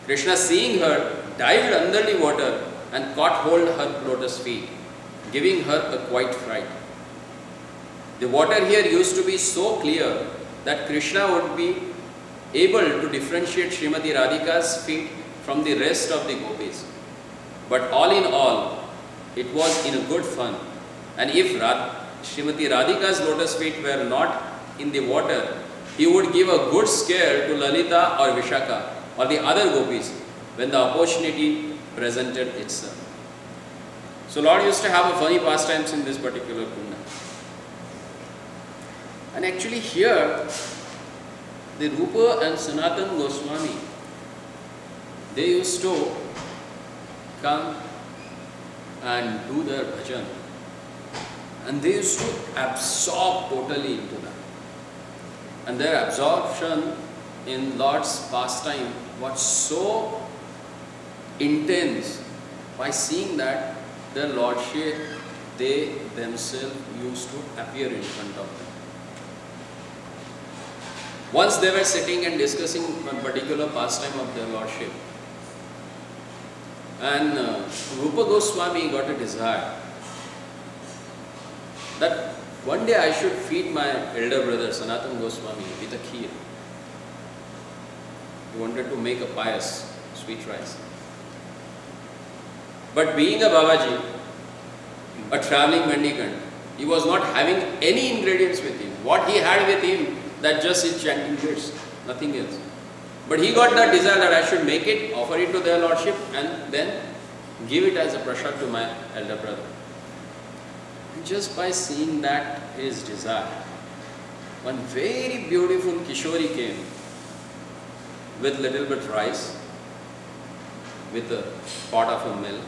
Krishna, seeing her, dived under the water and caught hold of her lotus feet, giving her a quite fright. The water here used to be so clear that Krishna would be able to differentiate Srimati Radhika's feet from the rest of the gopis. But all in all, it was in a good fun. And if Srimati Radhika's lotus feet were not in the water, he would give a good scare to Lalita or Vishaka or the other gopis when the opportunity presented itself. So Lord used to have a funny pastimes in this particular kunda. And actually here, the Rupa and Sanatana Goswami, they used to come and do their bhajan. And they used to absorb totally into that. And their absorption in Lord's pastime was so intense by seeing that their Lordship, they themselves used to appear in front of them. Once they were sitting and discussing one particular pastime of their Lordship, and Rupa Goswami got a desire that one day I should feed my elder brother Sanatana Goswami with a kheer. He wanted to make a pious sweet rice. But being a Babaji, a traveling mendicant, he was not having any ingredients with him. What he had with him, that just is chanting words, nothing else. But he got that desire that I should make it, offer it to their Lordship, and then give it as a prasad to my elder brother. And just by seeing that his desire, one very beautiful Kishori came with little bit rice, with a pot of milk,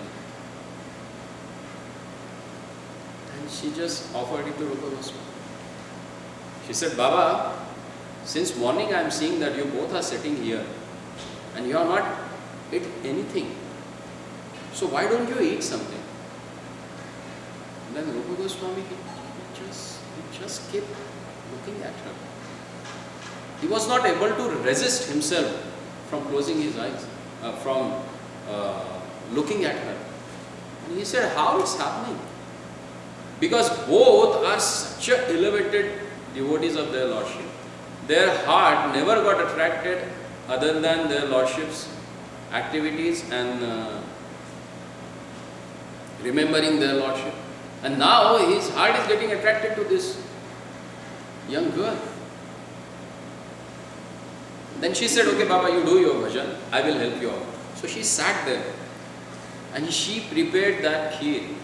and she just offered it to Rupa Goswami. She said, Baba, since morning I am seeing that you both are sitting here and you are not eat anything. So why don't you eat something? And then Rupa Goswami, he just kept looking at her. He was not able to resist himself from closing his eyes, from looking at her. And he said, how it's happening? Because both are such elevated devotees of their Lordship. Their heart never got attracted other than their Lordship's activities and remembering their Lordship. And now his heart is getting attracted to this young girl. Then she said, okay Baba, you do your bhajan, I will help you out. So she sat there and she prepared that kheer.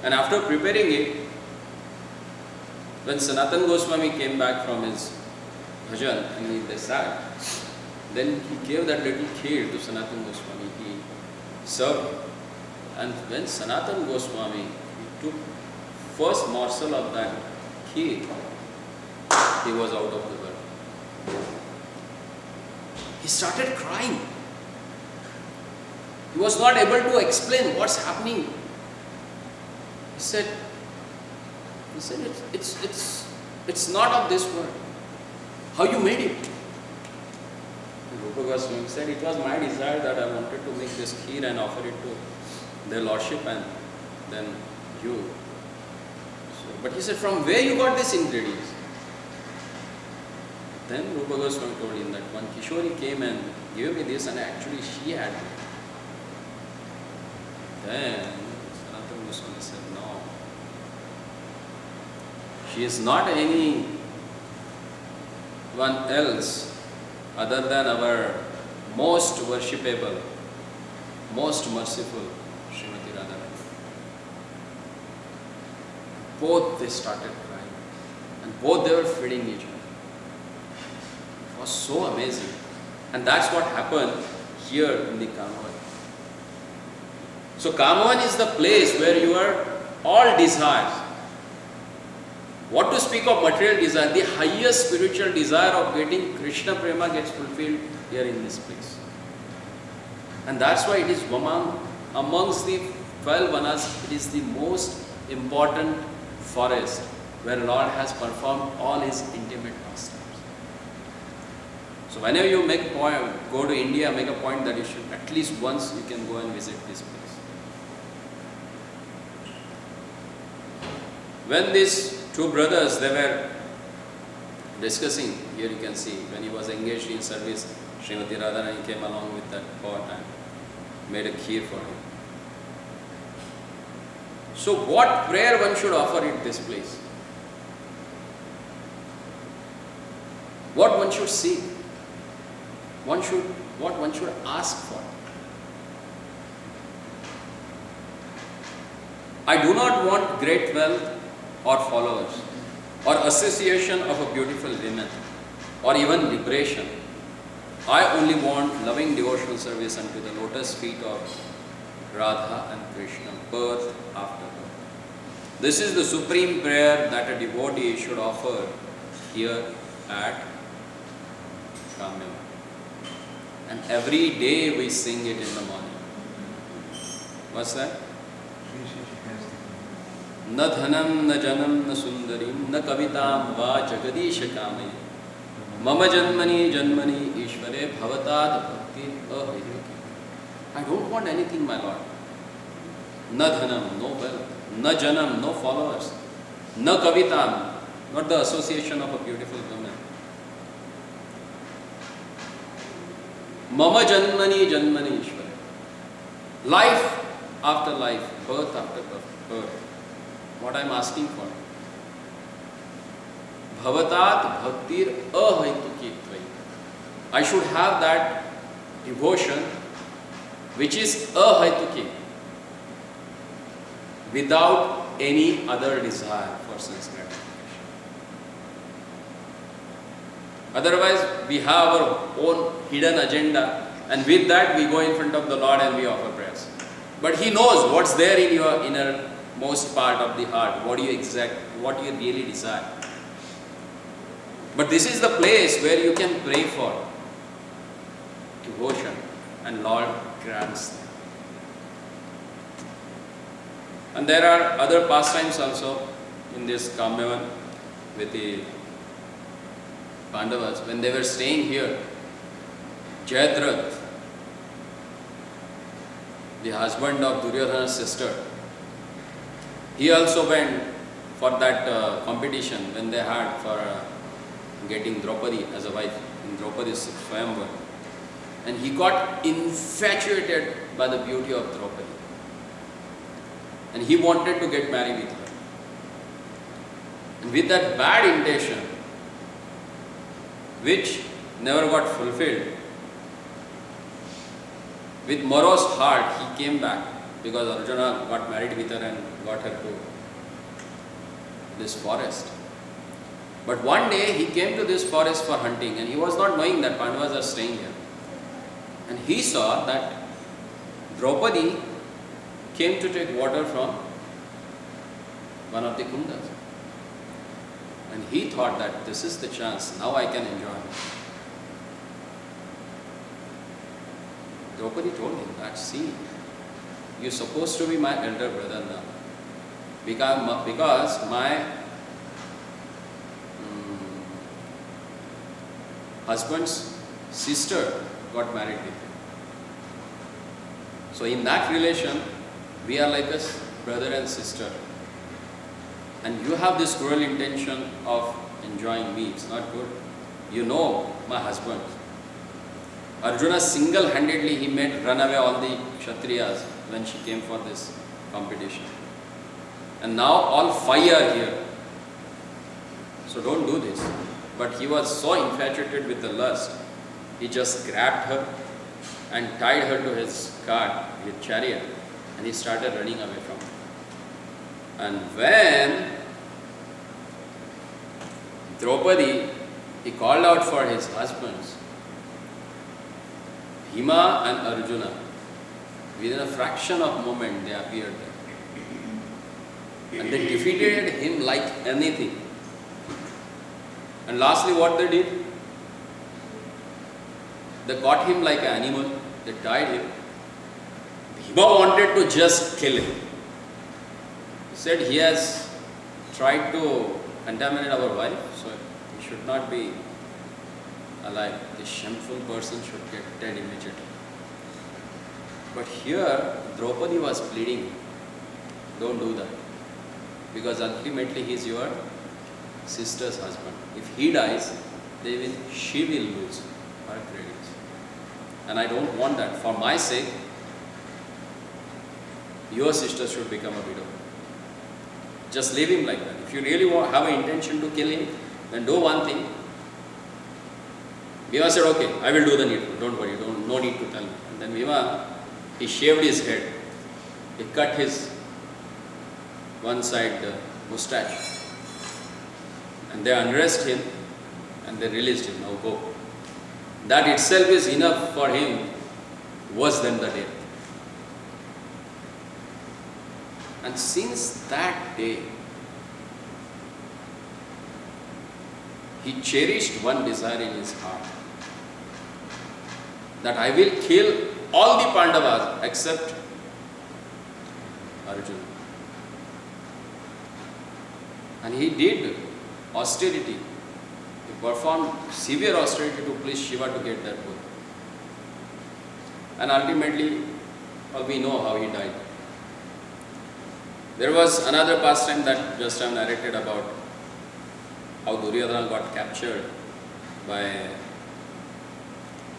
And after preparing it, when Sanatana Goswami came back from his bhajan and they sat, then he gave that little kheer to Sanatana Goswami. He served him. And when Sanatana Goswami took first morsel of that kheer, he was out of the world. He started crying. He was not able to explain what's happening. He said, it's not of this world. How you made it? Rupa Goswami said, it was my desire that I wanted to make this kheer and offer it to their lordship and then you. So, but he said, from where you got this ingredients? Then Rupa Goswami told him that one Kishori came and gave me this and actually she had it. Then Sanatana Goswami said, no. She is not any one else other than our most worshipable, most merciful Srimati Radharani. Both they started crying and both they were feeding each other. It was so amazing. And that's what happened here in the Kamyavana. So Kamyavana is the place where your all desires, what to speak of material desire, the highest spiritual desire of getting Krishna Prema gets fulfilled here in this place. And that's why it is amongst the 12 vanas, it is the most important forest where Lord has performed all his intimate pastimes. So whenever you make a point, go to India, make a point that you should at least once you can go and visit this place. When these two brothers, they were discussing, here you can see, when he was engaged in service, Srimati Radharani came along with that pot and made a kheer for him. So what prayer one should offer at this place? What one should seek? What one should ask for? I do not want great wealth or followers or association of a beautiful woman or even liberation. I only want loving devotional service unto the lotus feet of Radha and Krishna, birth after birth. This is the supreme prayer that a devotee should offer here at Kamyavana. And every day we sing it in the morning. What's that? न धनम न जनम न सुंदरीम न कविताम वा जगदीश कामे मम जन्मनि जन्मनि ईश्वरे भवताद भक्ति अहेतुकी. I don't want anything, my Lord. न धनम, no wealth. न जनम, no followers. न कविताम, not the association of a beautiful woman. मम जन्मनि जन्मनि ईश्वरे. Life after life, birth after birth. What I am asking for. Bhavatat bhaktir ahaituki tvai. I should have that devotion which is ahaituki, without any other desire for sense gratification. Otherwise, we have our own hidden agenda, and with that we go in front of the Lord and we offer prayers. But He knows what's there in your inner most part of the heart, what you really desire. But this is the place where you can pray for devotion, and Lord grants them. And there are other pastimes also in this Kamyavana with the Pandavas. When they were staying here, Jayadratha, the husband of Duryodhana's sister, he also went for that competition when they had for getting Draupadi as a wife in Draupadi's Swayamvar. And he got infatuated by the beauty of Draupadi. And he wanted to get married with her. And with that bad intention, which never got fulfilled, with morose heart, he came back because Arjuna got married with her and got her to this forest. But one day he came to this forest for hunting, and he was not knowing that Pandavas are staying here. And he saw that Draupadi came to take water from one of the kundas. And he thought that this is the chance, now I can enjoy. Draupadi told him that, see, you're supposed to be my elder brother now. Because my husband's sister got married with him. So in that relation, we are like a brother and sister. And you have this cruel intention of enjoying me. It's not good. You know my husband. Arjuna single-handedly he made run away all the Kshatriyas when she came for this competition. And now all 5 are here. So don't do this. But he was so infatuated with the lust, he just grabbed her and tied her to his cart, his chariot, and he started running away from her. And when Draupadi, he called out for his husbands, Bhima and Arjuna, within a fraction of a moment they appeared there. And they defeated him like anything. And lastly what they did? They caught him like an animal, they tied him. Bhima wanted to just kill him. He said he has tried to contaminate our wife, so he should not be alive. This shameful person should get dead immediately. But here, Draupadi was pleading, don't do that. Because ultimately he is your sister's husband. If he dies, she will lose her credits. And I don't want that. For my sake, your sister should become a widow. Just leave him like that. If you really have an intention to kill him, then do one thing. Bhima said, okay, I will do the needful. Don't worry, no need to tell me. And then Bhima, he shaved his head. He cut his one side mustache. And they undressed him and they released him. Now go. That itself is enough for him, worse than the death. And since that day, he cherished one desire in his heart, that I will kill all the Pandavas except Arjuna. And he did austerity. He performed severe austerity to please Shiva to get that book. And ultimately, we know how he died. There was another pastime that just I narrated about how Duryodhana got captured by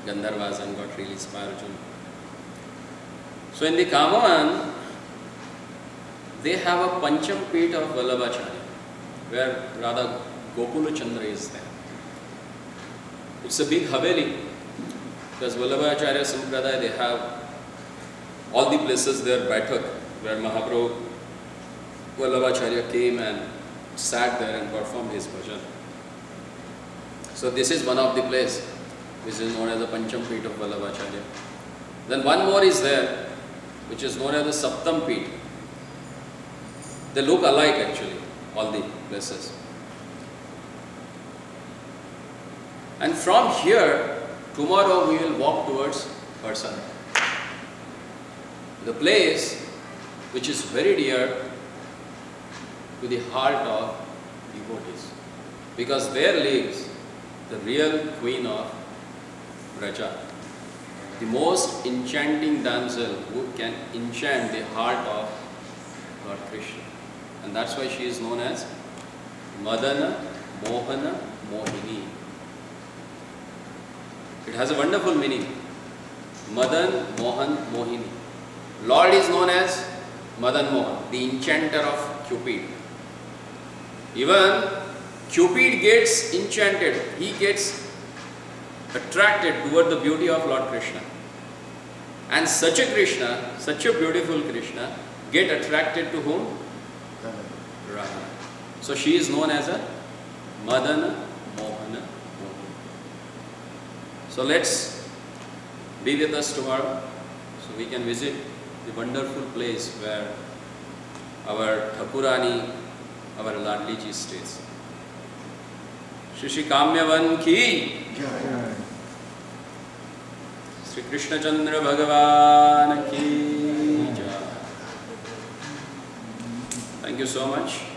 Gandharvas and got released by Arjuna. So in the Kamyavana, they have a Pancham Peeth of Vallabhacharya, where Radha Gokula Chandra is there. It's a big Haveli, because Vallabhacharya Sampradaya, they have all the places there, Baitak, where Mahaprabhu Vallabhacharya came and sat there and performed his bhajan. So this is one of the place which is known as the Pancham Peeth of Vallabhacharya. Then one more is there, which is known as the Saptam Peeth. They look alike actually, all the places. And from here, tomorrow we will walk towards Varsana, the place which is very dear to the heart of devotees, because there lives the real queen of Vraja, the most enchanting damsel who can enchant the heart of Lord Krishna. And that's why she is known as Madana, Mohana, Mohini. It has a wonderful meaning. Madan, Mohan, Mohini. Lord is known as Madan Mohan, the enchanter of Cupid. Even Cupid gets enchanted, he gets attracted toward the beauty of Lord Krishna. And such a Krishna, such a beautiful Krishna, get attracted to whom? Radha. So she is known as a Madana Mohana Mohan. So let's be with us tomorrow so we can visit the wonderful place where our Thakurani, our Ladli ji stays. Shri Kamyavana ki Sri Krishna Chandra Bhagavan ki jai. Thank you so much.